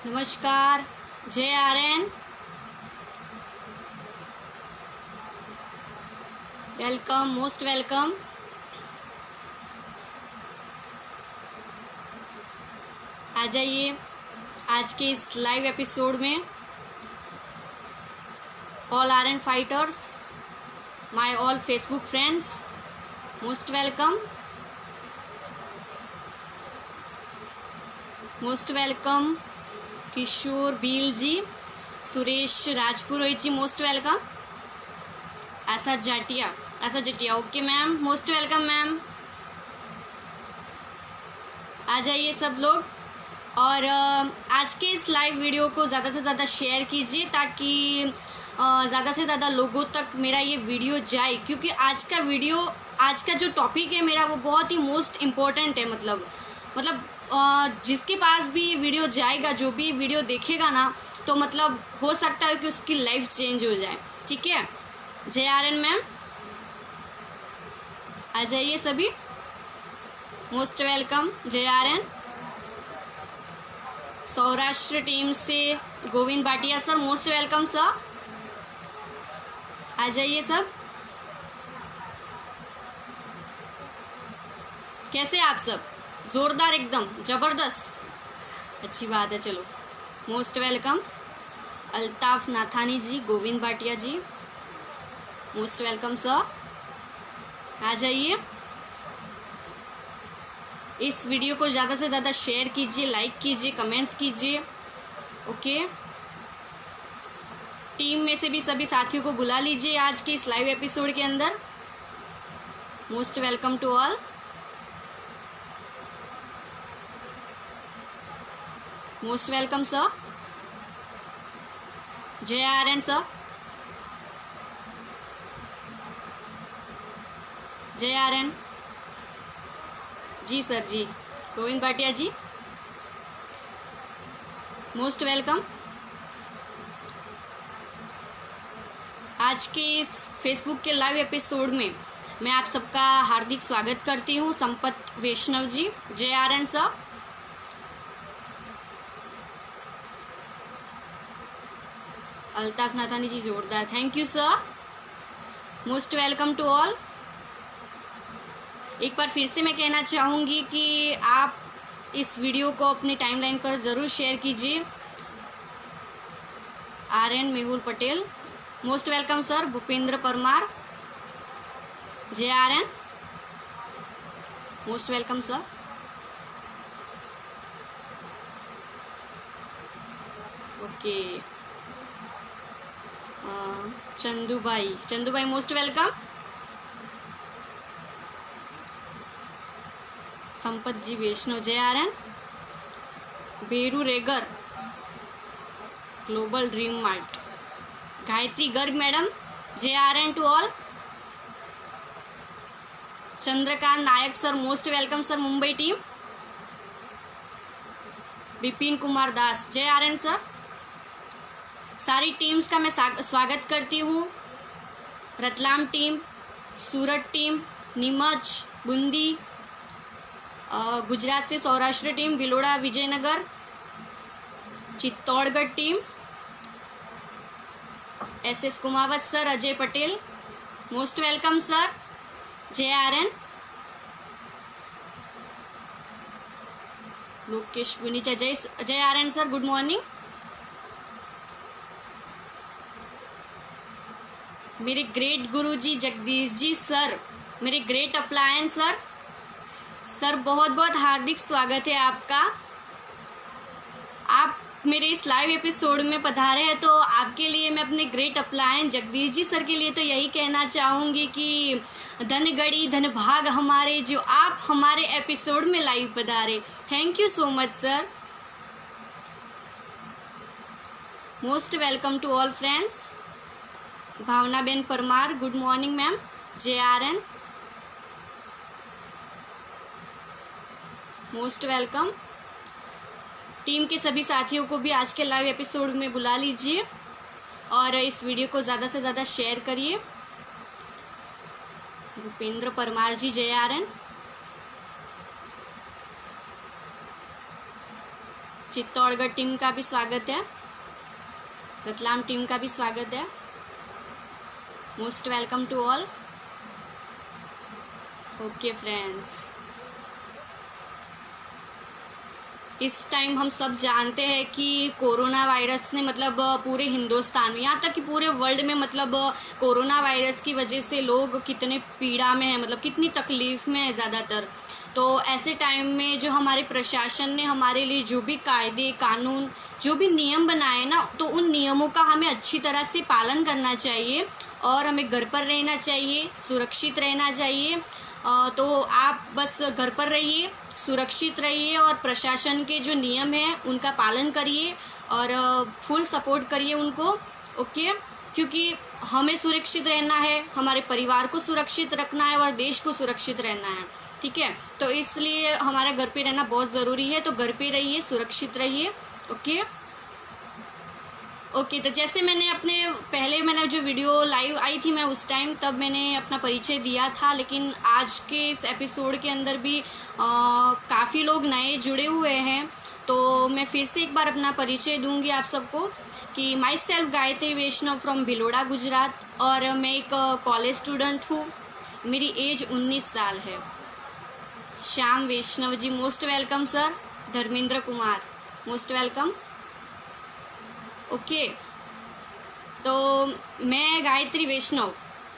नमस्कार। जय Aryan, welcome, most welcome. आ जाइए आज के इस लाइव एपिसोड में। All Aryan fighters, my all Facebook friends, most welcome, most welcome. Kishore Beel ji, Suresh Rajpurohit ji, most welcome. Asha Jatia, okay ma'am, most welcome ma'am. आ जाइए सब लोग। और आज के इस लाइव वीडियो को ज़्यादा से ज़्यादा शेयर कीजिए ताकि ज़्यादा से ज़्यादा लोगों तक मेरा ये वीडियो जाए, क्योंकि आज का जो टॉपिक है मेरा वो बहुत ही मोस्ट इम्पोर्टेंट है। मतलब जिसके पास भी ये वीडियो जाएगा, जो भी वीडियो देखेगा ना, तो मतलब हो सकता है कि उसकी लाइफ चेंज हो जाए। ठीक है, जय आर्यन मैम, आ जाइए सभी, मोस्ट वेलकम। जय आर्यन। सौराष्ट्र टीम से Govind Bhatia sir, most welcome sir, आ जाइए सब। कैसे आप सब? जोरदार, एकदम जबरदस्त, अच्छी बात है। चलो, मोस्ट वेलकम। अल्ताफ नाथानी जी, Govind Bhatia ji, most welcome sir, आ जाइए। इस वीडियो को ज़्यादा से ज़्यादा शेयर कीजिए, लाइक कीजिए, कमेंट्स कीजिए, ओके। टीम में से भी सभी साथियों को बुला लीजिए आज के इस लाइव एपिसोड के अंदर। Most welcome to all. Most welcome sir. जय आर्यन सर, जय Aryan ji sir ji, Govind Bhatia ji, most welcome. आज के इस फेसबुक के लाइव एपिसोड में मैं आप सबका हार्दिक स्वागत करती हूँ। संपत वैष्णव जी, जय आर्यन सर, अल्ताफ नाथानी जी, जोरदार, thank you sir, most welcome to all. एक बार फिर से मैं कहना चाहूँगी कि आप इस वीडियो को अपनी टाइमलाइन पर ज़रूर शेयर कीजिए। Aryan Mehul Patel, most welcome sir. Bhupendra Parmar, जय Aryan, most welcome sir, okay. Chandubhai, most welcome. Sampat ji Vaishnav, जय Aryan. Beru Regar, global dream mart, Gayatri Garg madam, जय Aryan to all. Chandrakant Nayak sir, most welcome sir, Mumbai team. Vipin Kumar Das, जय आर्यन सर। सारी टीम्स का मैं स्वागत करती हूँ। रतलाम टीम, सूरत टीम, नीमच, बूंदी, गुजरात से Saurashtra team, Biloda Vijaynagar, Chittorgarh team, S Kumawat sir, Ajay Patel, most welcome sir, जय आर्यन। लोकेश बुनीचा, जय आर्यन सर, गुड मॉर्निंग। मेरे ग्रेट गुरुजी जगदीश जी सर, मेरे ग्रेट अप्लायंस सर, बहुत बहुत हार्दिक स्वागत है आपका। आप मेरे इस लाइव एपिसोड में पधारे हैं, तो आपके लिए मैं अपने great appliance Jagdish ji sir के लिए तो यही कहना चाहूँगी कि धन गड़ी धन भाग हमारे, जो आप हमारे एपिसोड में लाइव पधारे। Thank you so much sir, most welcome to all friends. Bhavna ben Parmar, good morning ma'am, Jai Aryan, most welcome. Team के सभी साथियों को भी आज के लाइव एपिसोड में बुला लीजिए और इस वीडियो को ज़्यादा से ज़्यादा शेयर करिए। भूपेंद्र परमार जी, जय आर्यन। चित्तौड़गढ़ टीम का भी स्वागत है, रतलाम टीम का भी स्वागत है। Most welcome to all. Okay friends, इस टाइम हम सब जानते हैं कि कोरोना वायरस ने मतलब पूरे हिंदुस्तान में, यहाँ तक कि पूरे वर्ल्ड में मतलब कोरोना वायरस की वजह से लोग कितने पीड़ा में हैं, मतलब कितनी तकलीफ़ में है ज़्यादातर। तो ऐसे टाइम में जो हमारे प्रशासन ने हमारे लिए जो भी कायदे कानून जो भी नियम बनाए ना, तो उन नियमों का हमें अच्छी तरह से पालन करना चाहिए और हमें घर पर रहना चाहिए, सुरक्षित रहना चाहिए। तो आप बस घर पर रहिए, सुरक्षित रहिए और प्रशासन के जो नियम हैं उनका पालन करिए और फुल सपोर्ट करिए उनको। ओके, क्योंकि हमें सुरक्षित रहना है, हमारे परिवार को सुरक्षित रखना है और देश को सुरक्षित रहना है। ठीक है, तो इसलिए हमारा घर पे रहना बहुत ज़रूरी है। तो घर पे रहिए, सुरक्षित रहिए। ओके, तो जैसे मैंने जो वीडियो लाइव आई थी मैं उस टाइम तब मैंने अपना परिचय दिया था, लेकिन आज के इस एपिसोड के अंदर भी काफ़ी लोग नए जुड़े हुए हैं। तो मैं फिर से एक बार अपना परिचय दूंगी आप सबको कि myself Gayatri Vaishnav from Bhiloda Gujarat, और मैं एक कॉलेज स्टूडेंट हूँ। मेरी एज 19 साल है। Shyam Vaishnav ji most welcome sir. Dharmendra Kumar most welcome. Okay, तो मैं गायत्री वैष्णव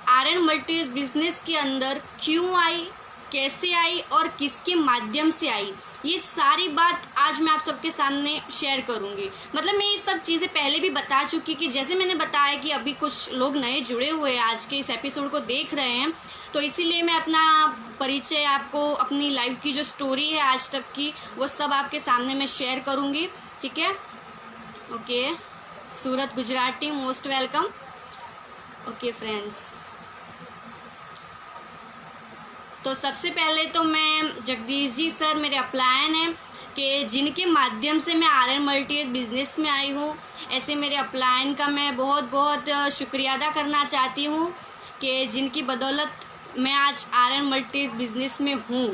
आर्यन मल्टीज बिजनेस के अंदर क्यों आई, कैसे आई और किसके माध्यम से आई, ये सारी बात आज मैं आप सबके सामने शेयर करूंगी। मतलब मैं ये सब चीज़ें पहले भी बता चुकी कि जैसे मैंने बताया कि अभी कुछ लोग नए जुड़े हुए हैं, आज के इस एपिसोड को देख रहे हैं, तो इसीलिए मैं अपना परिचय आपको, अपनी लाइफ की जो स्टोरी है आज तक की, वो सब आपके सामने मैं शेयर करूंगी। ठीक है, okay. Surat Gujarati most welcome. Okay friends, तो सबसे पहले तो मैं जगदीश जी सर मेरे अपलायन हैं कि जिनके माध्यम से मैं आर्यन मल्टीज बिजनेस में आई हूँ। ऐसे मेरे अपलायन का मैं बहुत बहुत शुक्रिया अदा करना चाहती हूँ कि जिनकी बदौलत मैं आज आर्यन मल्टीज बिजनेस में हूँ।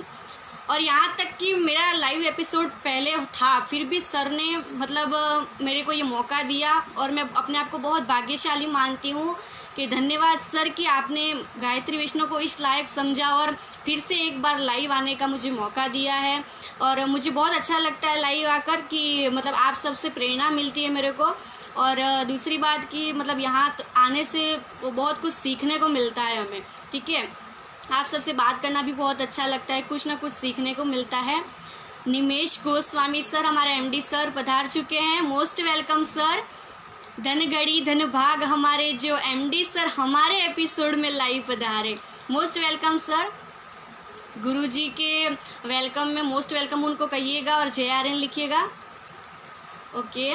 और यहाँ तक कि मेरा लाइव एपिसोड पहले था, फिर भी सर ने मतलब मेरे को ये मौका दिया और मैं अपने आप को बहुत भाग्यशाली मानती हूँ कि धन्यवाद सर कि आपने गायत्री वैष्णव को इस लायक समझा और फिर से एक बार लाइव आने का मुझे मौका दिया है। और मुझे बहुत अच्छा लगता है लाइव आकर कि मतलब आप सबसे प्रेरणा मिलती है मेरे को। और दूसरी बात कि मतलब यहाँ आने से बहुत कुछ सीखने को मिलता है हमें। ठीक है, आप सबसे बात करना भी बहुत अच्छा लगता है, कुछ ना कुछ सीखने को मिलता है। निमेश गोस्वामी सर हमारे एमडी सर पधार चुके हैं, मोस्ट वेलकम सर। धनगढ़ी धनभाग हमारे जो एमडी सर हमारे एपिसोड में लाइव पधारे, मोस्ट वेलकम सर। गुरुजी के वेलकम में मोस्ट वेलकम उनको कहिएगा और जय आर्यन लिखिएगा। ओके,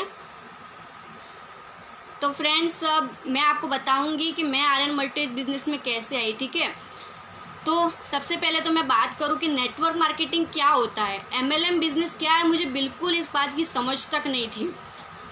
तो फ्रेंड्स अब मैं आपको बताऊंगी कि मैं आर्यन मल्टीज बिजनेस में कैसे आई। ठीक है, तो सबसे पहले तो मैं बात करूं कि नेटवर्क मार्केटिंग क्या होता है, MLM बिजनेस क्या है। मुझे बिल्कुल इस बात की समझ तक नहीं थी,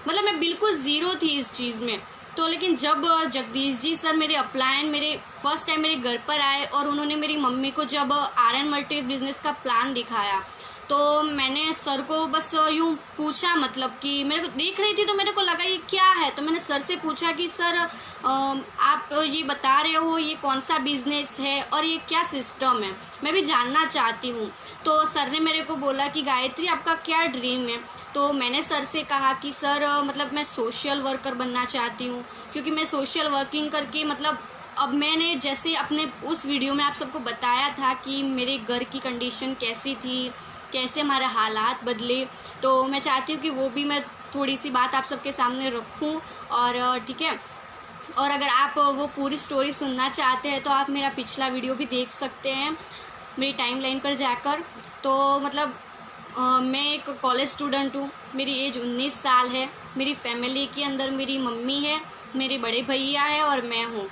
मतलब मैं बिल्कुल ज़ीरो थी इस चीज़ में। तो लेकिन जब जगदीश जी सर मेरे अपलायन मेरे फर्स्ट टाइम मेरे घर पर आए और उन्होंने मेरी मम्मी को जब आर्यन मल्टीज बिजनेस का प्लान दिखाया, तो मैंने सर को बस यूँ पूछा, मतलब कि मेरे को देख रही थी तो मेरे को लगा ये क्या है। तो मैंने सर से पूछा कि सर आप ये बता रहे हो ये कौन सा बिज़नेस है और ये क्या सिस्टम है, मैं भी जानना चाहती हूँ। तो सर ने मेरे को बोला कि गायत्री आपका क्या ड्रीम है। तो मैंने सर से कहा कि सर मतलब मैं सोशल वर्कर बनना चाहती हूँ, क्योंकि मैं सोशल वर्किंग करके मतलब अब मैंने जैसे अपने उस वीडियो में आप सबको बताया था कि मेरे घर की कंडीशन कैसी थी, कैसे हमारे हालात बदले, तो मैं चाहती हूँ कि वो भी मैं थोड़ी सी बात आप सबके सामने रखूँ। और ठीक है, और अगर आप वो पूरी स्टोरी सुनना चाहते हैं तो आप मेरा पिछला वीडियो भी देख सकते हैं मेरी टाइमलाइन पर जाकर। तो मतलब मैं एक कॉलेज स्टूडेंट हूँ, मेरी एज 19 साल है। मेरी फैमिली के अंदर मेरी मम्मी है, मेरे बड़े भैया है और मैं हूँ।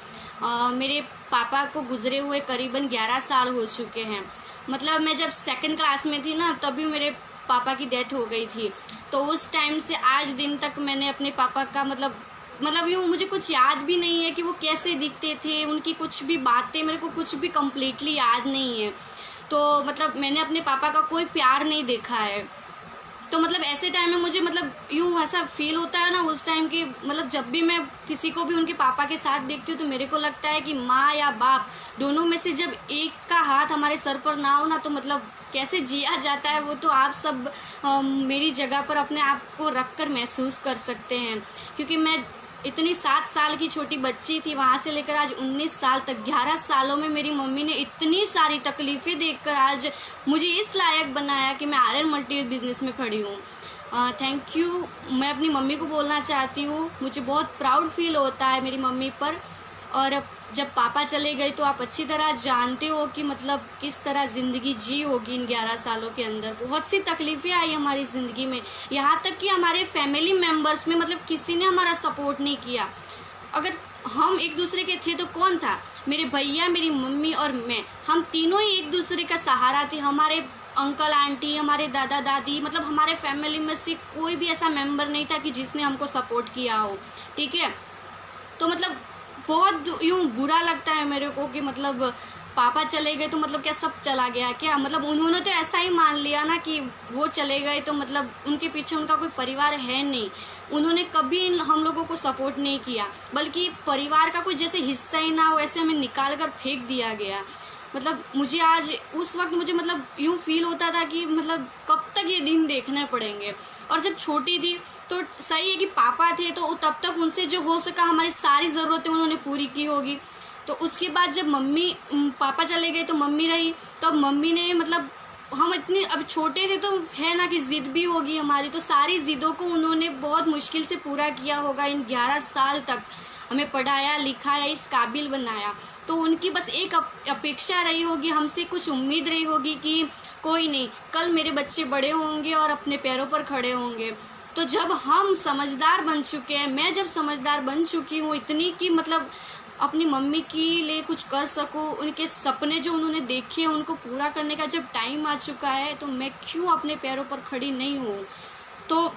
मेरे पापा को गुज़रे हुए करीबन 11 साल हो चुके हैं। मतलब मैं जब सेकंड क्लास में थी ना तभी मेरे पापा की डेथ हो गई थी। तो उस टाइम से आज दिन तक मैंने अपने पापा का मतलब यूँ मुझे कुछ याद भी नहीं है कि वो कैसे दिखते थे, उनकी कुछ भी बातें मेरे को कुछ भी कम्प्लीटली याद नहीं है। तो मतलब मैंने अपने पापा का कोई प्यार नहीं देखा है। तो मतलब ऐसे टाइम में मुझे मतलब यूँ ऐसा फील होता है ना उस टाइम कि मतलब जब भी मैं किसी को भी उनके पापा के साथ देखती हूँ तो मेरे को लगता है कि माँ या बाप दोनों में से जब एक का हाथ हमारे सर पर ना हो ना तो मतलब कैसे जिया जाता है वो तो आप सब मेरी जगह पर अपने आप को रख कर महसूस कर सकते हैं। क्योंकि मैं इतनी 7 साल की छोटी बच्ची थी, वहाँ से लेकर आज 19 साल तक 11 सालों में मेरी मम्मी ने इतनी सारी तकलीफ़ें देखकर आज मुझे इस लायक बनाया कि मैं आर्यन मल्टी बिज़नेस में खड़ी हूँ। Thank you. मैं अपनी मम्मी को बोलना चाहती हूँ, मुझे बहुत प्राउड फील होता है मेरी मम्मी पर। और जब पापा चले गए तो आप अच्छी तरह जानते हो कि मतलब किस तरह ज़िंदगी जी होगी इन 11 सालों के अंदर। बहुत सी तकलीफ़ें आई हमारी ज़िंदगी में, यहाँ तक कि हमारे फैमिली मेम्बर्स में मतलब किसी ने हमारा सपोर्ट नहीं किया। अगर हम एक दूसरे के थे तो कौन था? मेरे भैया, मेरी मम्मी और मैं, हम तीनों ही एक दूसरे का सहारा थे। हमारे अंकल आंटी, हमारे दादा दादी, मतलब हमारे फैमिली में से कोई भी ऐसा मेम्बर नहीं था कि जिसने हमको सपोर्ट किया हो। ठीक है, तो मतलब बहुत यूँ बुरा लगता है मेरे को कि मतलब पापा चले गए तो मतलब क्या सब चला गया क्या? मतलब उन्होंने तो ऐसा ही मान लिया ना कि वो चले गए तो मतलब उनके पीछे उनका कोई परिवार है नहीं। उन्होंने कभी हम लोगों को सपोर्ट नहीं किया, बल्कि परिवार का कोई जैसे हिस्सा ही ना हो ऐसे हमें निकाल कर फेंक दिया गया। मतलब मुझे आज उस वक्त मुझे मतलब यूँ फील होता था कि मतलब कब तक ये दिन देखने पड़ेंगे। और जब छोटी थी तो सही है कि पापा थे तो तब तक उनसे जो हो सका हमारी सारी ज़रूरतें उन्होंने पूरी की होगी। तो उसके बाद जब पापा चले गए तो मम्मी रही, तो अब मम्मी ने मतलब हम इतने अब छोटे थे तो है ना कि ज़िद भी होगी हमारी, तो सारी ज़िद्दों को उन्होंने बहुत मुश्किल से पूरा किया होगा। इन 11 साल तक हमें पढ़ाया लिखाया, इस काबिल बनाया। तो उनकी बस एक अपेक्षा रही होगी, हमसे कुछ उम्मीद रही होगी कि कोई नहीं, कल मेरे बच्चे बड़े होंगे और अपने पैरों पर खड़े होंगे। तो जब हम समझदार बन चुके हैं, मैं जब समझदार बन चुकी हूँ इतनी कि मतलब अपनी मम्मी के लिए कुछ कर सकूँ, उनके सपने जो उन्होंने देखे उनको पूरा करने का जब टाइम आ चुका है तो मैं क्यों अपने पैरों पर खड़ी नहीं हूँ। तो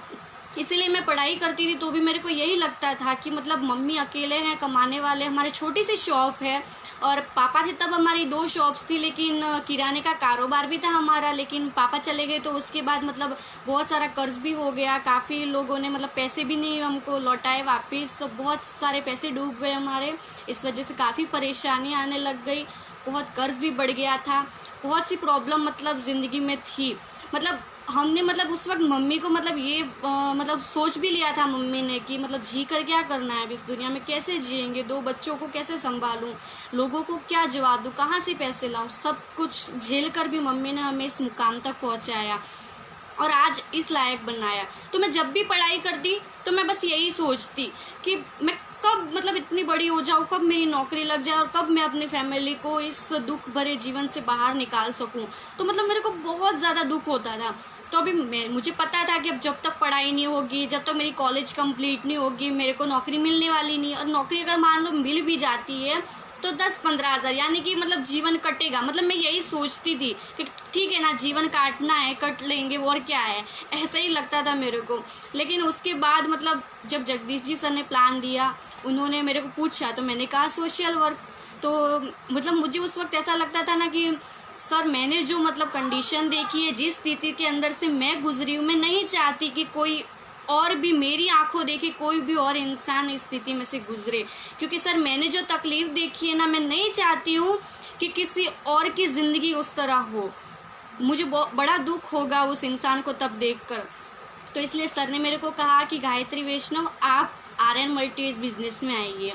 इसीलिए मैं पढ़ाई करती थी तो भी मेरे को यही लगता था कि मतलब मम्मी अकेले हैं कमाने वाले, हमारे छोटी सी शॉप है और पापा थे तब हमारी 2 शॉप्स थी, लेकिन किराने का कारोबार भी था हमारा। लेकिन पापा चले गए तो उसके बाद मतलब बहुत सारा कर्ज भी हो गया, काफ़ी लोगों ने मतलब पैसे भी नहीं हमको लौटाए वापस, बहुत सारे पैसे डूब गए हमारे। इस वजह से काफ़ी परेशानी आने लग गई, बहुत कर्ज भी बढ़ गया था, बहुत सी प्रॉब्लम मतलब ज़िंदगी में थी। मतलब हमने मतलब उस वक्त मम्मी को मतलब ये मतलब सोच भी लिया था मम्मी ने कि मतलब जी कर क्या करना है अब इस दुनिया में, कैसे जिएंगे, 2 बच्चों को कैसे संभालूं, लोगों को क्या जवाब दूं, कहाँ से पैसे लाऊं। सब कुछ झेल कर भी मम्मी ने हमें इस मुकाम तक पहुंचाया और आज इस लायक बनाया। तो मैं जब भी पढ़ाई करती तो मैं बस यही सोचती कि मैं कब मतलब इतनी बड़ी हो जाऊँ, कब मेरी नौकरी लग जाए और कब मैं अपनी फैमिली को इस दुख भरे जीवन से बाहर निकाल सकूँ। तो मतलब मेरे को बहुत ज़्यादा दुख होता था। तो अभी मुझे पता था कि अब जब तक पढ़ाई नहीं होगी, जब तक मेरी कॉलेज कंप्लीट नहीं होगी, मेरे को नौकरी मिलने वाली नहीं। और नौकरी अगर मान लो मिल भी जाती है तो 10-15 हज़ार, यानी कि मतलब जीवन कटेगा। मतलब मैं यही सोचती थी कि ठीक है ना, जीवन काटना है कट लेंगे और क्या है, ऐसा ही लगता था मेरे को। लेकिन उसके बाद मतलब जब जगदीश जी सर ने प्लान दिया, उन्होंने मेरे को पूछा तो मैंने कहा सोशल वर्क। तो मतलब मुझे उस वक्त ऐसा लगता था ना कि सर मैंने जो मतलब कंडीशन देखी है, जिस स्थिति के अंदर से मैं गुजरी हूँ, मैं नहीं चाहती कि कोई और भी मेरी आंखों देखे कोई भी और इंसान इस स्थिति में से गुजरे। क्योंकि सर मैंने जो तकलीफ़ देखी है ना, मैं नहीं चाहती हूँ कि किसी और की ज़िंदगी उस तरह हो। मुझे बहुत बड़ा दुख होगा उस इंसान को तब देखकर। तो इसलिए सर ने मेरे को कहा कि गायत्री वैष्णव आप आर्यन मल्टीज बिजनेस में आइए,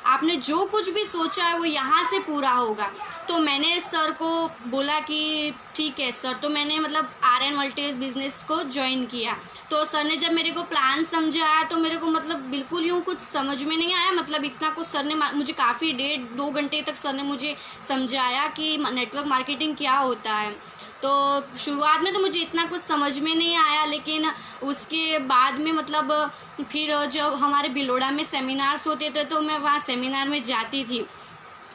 आपने जो कुछ भी सोचा है वो यहाँ से पूरा होगा। तो मैंने सर को बोला कि ठीक है सर। तो मैंने मतलब आर्यन मल्टीज बिजनेस को ज्वाइन किया। तो सर ने जब मेरे को प्लान समझाया तो मेरे को मतलब बिल्कुल यूँ कुछ समझ में नहीं आया। मतलब इतना कुछ सर ने मुझे काफ़ी 1.5-2 घंटे तक सर ने मुझे समझाया कि नेटवर्क मार्केटिंग क्या होता है। तो शुरुआत में तो मुझे इतना कुछ समझ में नहीं आया, लेकिन उसके बाद में मतलब फिर जब हमारे बिलोड़ा में सेमिनार्स होते थे तो मैं वहाँ सेमिनार में जाती थी।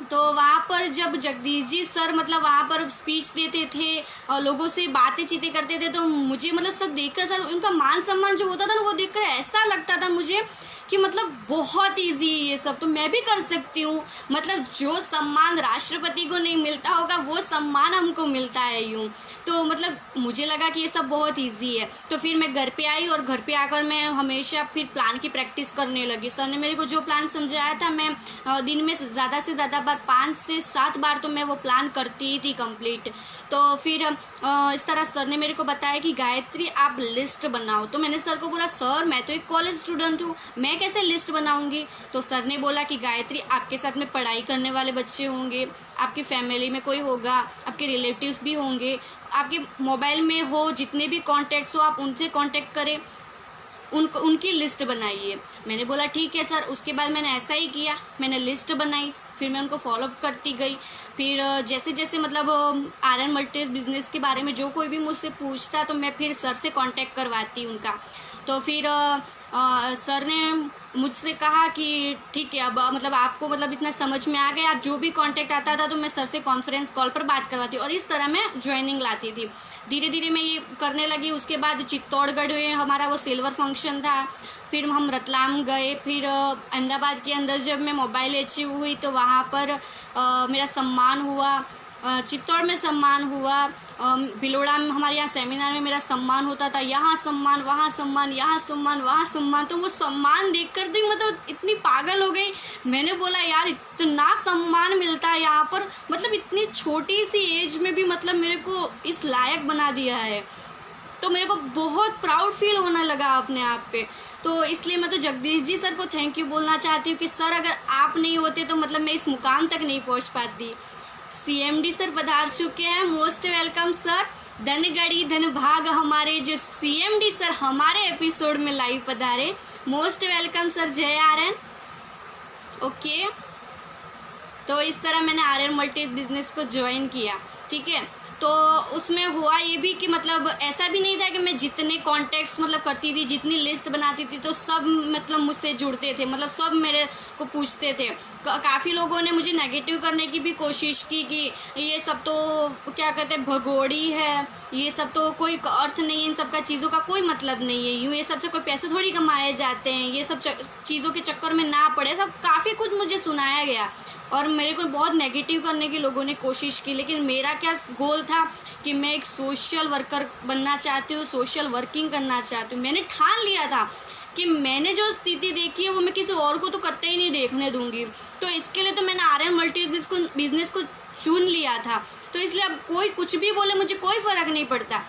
तो वहाँ पर जब जगदीश जी सर मतलब वहाँ पर स्पीच देते थे और लोगों से बातें चीतें करते थे, तो मुझे मतलब सब देखकर सर उनका मान सम्मान जो होता था ना, वो देखकर ऐसा लगता था मुझे कि मतलब बहुत इजी है ये सब, तो मैं भी कर सकती हूँ। मतलब जो सम्मान राष्ट्रपति को नहीं मिलता होगा वो सम्मान हमको मिलता है यूँ। तो मतलब मुझे लगा कि ये सब बहुत इजी है। तो फिर मैं घर पे आई और घर पे आकर मैं हमेशा फिर प्लान की प्रैक्टिस करने लगी। सर ने मेरे को जो प्लान समझाया था, मैं दिन में ज़्यादा से ज़्यादा बार 5 से 7 बार तो मैं वो प्लान करती ही थी कंप्लीट। तो फिर इस तरह सर ने मेरे को बताया कि गायत्री आप लिस्ट बनाओ। तो मैंने सर को बोला, सर मैं तो एक कॉलेज स्टूडेंट हूँ, मैं कैसे लिस्ट बनाऊँगी। तो सर ने बोला कि गायत्री आपके साथ में पढ़ाई करने वाले बच्चे होंगे, आपकी फैमिली में कोई होगा, आपके रिलेटिव्स भी होंगे, आपके मोबाइल में हो जितने भी कॉन्टैक्ट्स हो आप उनसे कांटेक्ट करें, उनकी लिस्ट बनाइए। मैंने बोला ठीक है सर। उसके बाद मैंने ऐसा ही किया, मैंने लिस्ट बनाई, फिर मैं उनको फॉलोअप करती गई। फिर जैसे जैसे मतलब आर्यन मल्टीज बिजनेस के बारे में जो कोई भी मुझसे पूछता तो मैं फिर सर से कांटेक्ट करवाती उनका। तो फिर सर ने मुझसे कहा कि ठीक है, अब मतलब आपको मतलब इतना समझ में आ गया, आप जो भी कांटेक्ट आता था तो मैं सर से कॉन्फ्रेंस कॉल पर बात करवाती और इस तरह मैं ज्वाइनिंग लाती थी। धीरे धीरे मैं ये करने लगी। उसके बाद चित्तौड़गढ़ में हमारा वो सिल्वर फंक्शन था, फिर हम रतलाम गए, फिर अहमदाबाद के अंदर जब मैं मोबाइल अचीव हुई तो वहाँ पर मेरा सम्मान हुआ, चित्तौड़ में सम्मान हुआ, भिलोड़ा में हमारे यहाँ सेमिनार में मेरा सम्मान होता था, यहाँ सम्मान वहाँ सम्मान, यहाँ सम्मान वहाँ सम्मान। तो वो सम्मान देख कर तो मतलब इतनी पागल हो गई। मैंने बोला यार इतना सम्मान मिलता है यहाँ पर, मतलब इतनी छोटी सी एज में भी मतलब मेरे को इस लायक बना दिया है। तो मेरे को बहुत प्राउड फील होने लगा अपने आप पे। तो इसलिए मैं तो जगदीश जी सर को थैंक यू बोलना चाहती हूँ कि सर अगर आप नहीं होते तो मतलब मैं इस मुकाम तक नहीं पहुँच पाती। CMD सर पधार चुके हैं, मोस्ट वेलकम सर। धन गढ़ी धन भाग हमारे जो CMD सर हमारे एपिसोड में लाइव पधारे, मोस्ट वेलकम सर। जय आर्यन। ओके, तो इस तरह मैंने आर्यन मल्टीज बिजनेस को ज्वाइन किया, ठीक है। तो उसमें हुआ ये भी कि मतलब ऐसा भी नहीं था कि मैं जितने कॉन्टैक्ट्स मतलब करती थी, जितनी लिस्ट बनाती थी तो सब मतलब मुझसे जुड़ते थे, मतलब सब मेरे को पूछते थे। काफ़ी लोगों ने मुझे नेगेटिव करने की भी कोशिश की कि ये सब तो क्या कहते हैं भगोड़ी है, ये सब तो कोई अर्थ नहीं है, इन सब का चीज़ों का कोई मतलब नहीं है, यूँ ये सब से कोई पैसे थोड़ी कमाए जाते हैं, ये सब चीज़ों के चक्कर में ना पड़े, सब काफ़ी कुछ मुझे सुनाया गया और मेरे को बहुत नेगेटिव करने की लोगों ने कोशिश की। लेकिन मेरा क्या गोल था कि मैं एक सोशल वर्कर बनना चाहती हूँ, सोशल वर्किंग करना चाहती हूँ। मैंने ठान लिया था कि मैंने जो स्थिति देखी है वो मैं किसी और को तो कतई नहीं देखने दूंगी। तो इसके लिए तो मैंने आर्यन मल्टीज बिजनेस को चुन लिया था। तो इसलिए अब कोई कुछ भी बोले मुझे कोई फ़र्क नहीं पड़ता।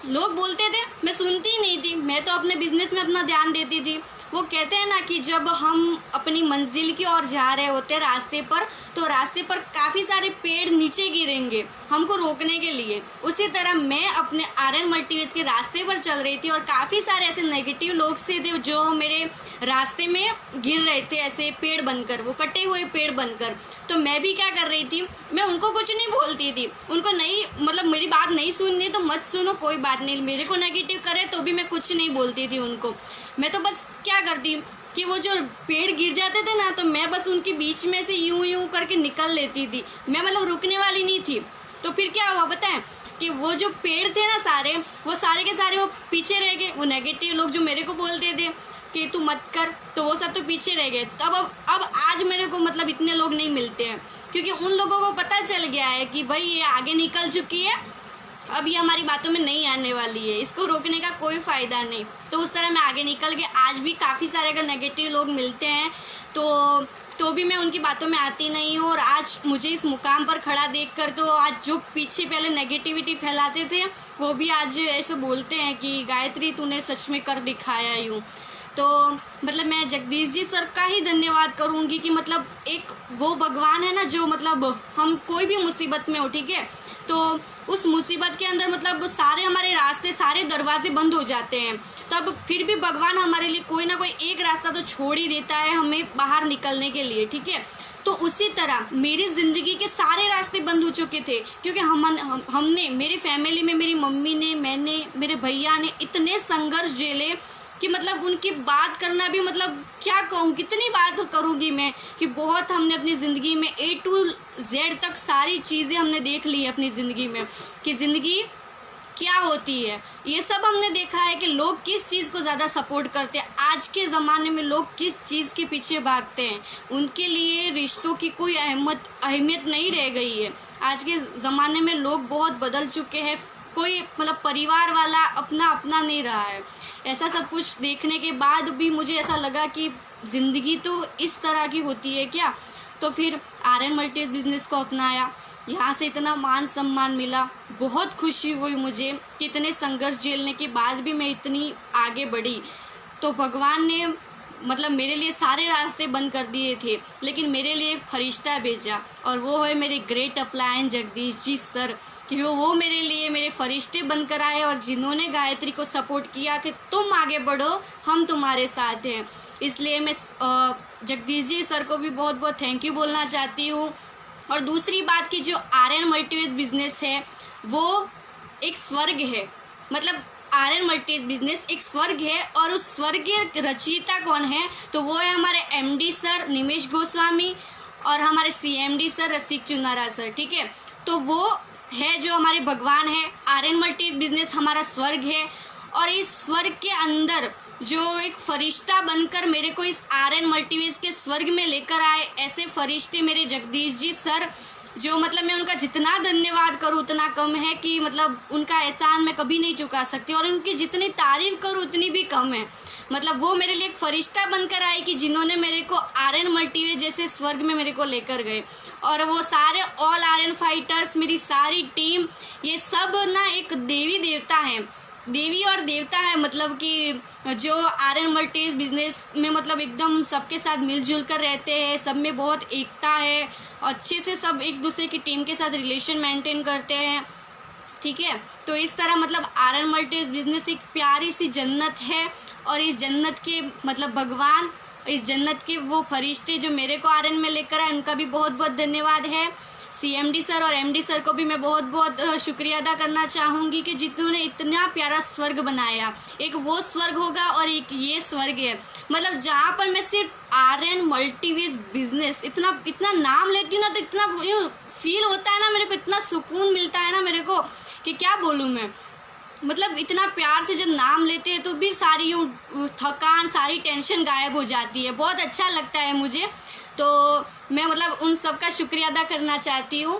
लोग बोलते थे, मैं सुनती नहीं थी, मैं तो अपने बिजनेस में अपना ध्यान देती थी। वो कहते हैं ना कि जब हम अपनी मंजिल की ओर जा रहे होते हैं रास्ते पर, तो रास्ते पर काफ़ी सारे पेड़ नीचे गिरेंगे हमको रोकने के लिए। उसी तरह मैं अपने आर्यन मल्टीवेज के रास्ते पर चल रही थी और काफ़ी सारे ऐसे नेगेटिव लोग से थे जो मेरे रास्ते में गिर रहे थे, ऐसे पेड़ बनकर, वो कटे हुए पेड़ बनकर। तो मैं भी क्या कर रही थी, मैं उनको कुछ नहीं बोलती थी, उनको नहीं मतलब मेरी बात नहीं सुननी तो मत सुनो, कोई बात नहीं, मेरे को नेगेटिव करे तो भी मैं कुछ नहीं बोलती थी उनको। मैं तो बस क्या करती कि वो जो पेड़ गिर जाते थे ना तो मैं बस उनके बीच में से यूं करके निकल लेती थी, मैं मतलब रुकने वाली नहीं थी। तो फिर क्या हुआ पता है कि वो जो पेड़ थे ना सारे, वो सारे के सारे वो पीछे रह गए। वो नेगेटिव लोग जो मेरे को बोलते थे कि तू मत कर, तो वो सब तो पीछे रह गए। तब अब आज मेरे को मतलब इतने लोग नहीं मिलते हैं, क्योंकि उन लोगों को पता चल गया है कि भाई ये आगे निकल चुकी है, अब ये हमारी बातों में नहीं आने वाली है, इसको रोकने का कोई फ़ायदा नहीं। तो उस तरह मैं आगे निकल के आज भी काफ़ी सारे अगर नेगेटिव लोग मिलते हैं तो भी मैं उनकी बातों में आती नहीं हूँ। और आज मुझे इस मुकाम पर खड़ा देखकर तो आज जो पीछे पहले नेगेटिविटी फैलाते थे वो भी आज ऐसे बोलते हैं कि गायत्री तूने सच में कर दिखाया यूँ। तो मतलब मैं जगदीश जी सर का ही धन्यवाद करूँगी कि मतलब एक वो भगवान है ना जो मतलब हम कोई भी मुसीबत में हो, ठीक है, तो उस मुसीबत के अंदर मतलब सारे हमारे रास्ते, सारे दरवाजे बंद हो जाते हैं, तब फिर भी भगवान हमारे लिए कोई ना कोई एक रास्ता तो छोड़ ही देता है हमें बाहर निकलने के लिए, ठीक है। तो उसी तरह मेरी ज़िंदगी के सारे रास्ते बंद हो चुके थे, क्योंकि हमने मेरी फैमिली में मेरी मम्मी ने, मैंने, मेरे भैया ने इतने संघर्ष झेले कि मतलब उनकी बात करना भी मतलब क्या कहूँ, कितनी बात करूँगी मैं कि बहुत हमने अपनी ज़िंदगी में A to Z तक सारी चीज़ें हमने देख ली है अपनी ज़िंदगी में कि ज़िंदगी क्या होती है। ये सब हमने देखा है कि लोग किस चीज़ को ज़्यादा सपोर्ट करते हैं, आज के ज़माने में लोग किस चीज़ के पीछे भागते हैं, उनके लिए रिश्तों की कोई अहमियत नहीं रह गई है। आज के ज़माने में लोग बहुत बदल चुके हैं, कोई मतलब परिवार वाला अपना अपना नहीं रहा है। ऐसा सब कुछ देखने के बाद भी मुझे ऐसा लगा कि ज़िंदगी तो इस तरह की होती है क्या। तो फिर आर्यन मल्टीज बिज़नेस को अपनाया, यहाँ से इतना मान सम्मान मिला, बहुत खुशी हुई मुझे कि इतने संघर्ष झेलने के बाद भी मैं इतनी आगे बढ़ी। तो भगवान ने मतलब मेरे लिए सारे रास्ते बंद कर दिए थे, लेकिन मेरे लिए एक फरिश्ता भेजा, और वो है मेरे ग्रेट अपलायन जगदीश जी सर, कि वो मेरे लिए मेरे फरिश्ते बनकर आए और जिन्होंने गायत्री को सपोर्ट किया कि तुम आगे बढ़ो, हम तुम्हारे साथ हैं। इसलिए मैं जगदीश जी सर को भी बहुत बहुत थैंक यू बोलना चाहती हूँ। और दूसरी बात कि जो आर्यन मल्टीज बिजनेस है वो एक स्वर्ग है, मतलब आर्यन मल्टीज बिजनेस एक स्वर्ग है, और उस स्वर्ग के रचयिता कौन है, तो वो है हमारे एमडी सर निमेश गोस्वामी और हमारे सीएमडी सर रसिक चुनारा सर। ठीक है, तो वो है जो हमारे भगवान है। आर्यन मल्टीज बिजनेस हमारा स्वर्ग है, और इस स्वर्ग के अंदर जो एक फरिश्ता बनकर मेरे को इस आर्यन मल्टीज के स्वर्ग में लेकर आए, ऐसे फरिश्ते मेरे जगदीश जी सर, जो मतलब मैं उनका जितना धन्यवाद करूँ उतना कम है, कि मतलब उनका एहसान मैं कभी नहीं चुका सकती, और उनकी जितनी तारीफ़ करूँ उतनी भी कम है। मतलब वो मेरे लिए एक फरिश्ता बनकर आए कि जिन्होंने मेरे को आर्यन मल्टीवे जैसे स्वर्ग में मेरे को लेकर गए। और वो सारे ऑल आर्यन फाइटर्स, मेरी सारी टीम, ये सब ना एक देवी देवता हैं, देवी और देवता है, मतलब कि जो आर्यन मल्टीज बिजनेस में मतलब एकदम सबके साथ मिलजुल कर रहते हैं, सब में बहुत एकता है, अच्छे से सब एक दूसरे की टीम के साथ रिलेशन मेंटेन करते हैं। ठीक है, तो इस तरह मतलब आर्यन मल्टीज बिजनेस एक प्यारी सी जन्नत है, और इस जन्नत के मतलब भगवान, इस जन्नत के वो फरिश्ते जो मेरे को आर्यन में लेकर आए, उनका भी बहुत बहुत धन्यवाद है। सीएमडी सर और एमडी सर को भी मैं बहुत बहुत शुक्रिया अदा करना चाहूँगी कि जिन्होंने इतना प्यारा स्वर्ग बनाया। एक वो स्वर्ग होगा और एक ये स्वर्ग है, मतलब जहाँ पर मैं सिर्फ आर्यन मल्टीवेज बिजनेस इतना नाम लेती हूँ ना, तो इतना फील होता है ना मेरे को, इतना सुकून मिलता है ना मेरे को कि क्या बोलूँ मैं। मतलब इतना प्यार से जब नाम लेते हैं तो भी सारी थकान, सारी टेंशन गायब हो जाती है, बहुत अच्छा लगता है मुझे। तो मैं मतलब उन सब का शुक्रिया अदा करना चाहती हूँ।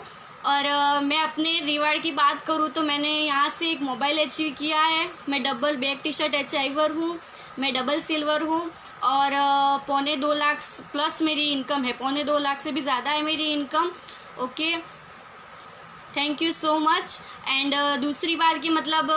और मैं अपने रिवार्ड की बात करूँ तो मैंने यहाँ से एक मोबाइल अचीव किया है, मैं double back T shirt achiever हूँ, मैं डबल सिल्वर हूँ, और 2.25 लाख प्लस मेरी इनकम है, 2.25 लाख से भी ज़्यादा है मेरी income. Okay, thank you so much. And दूसरी बात कि मतलब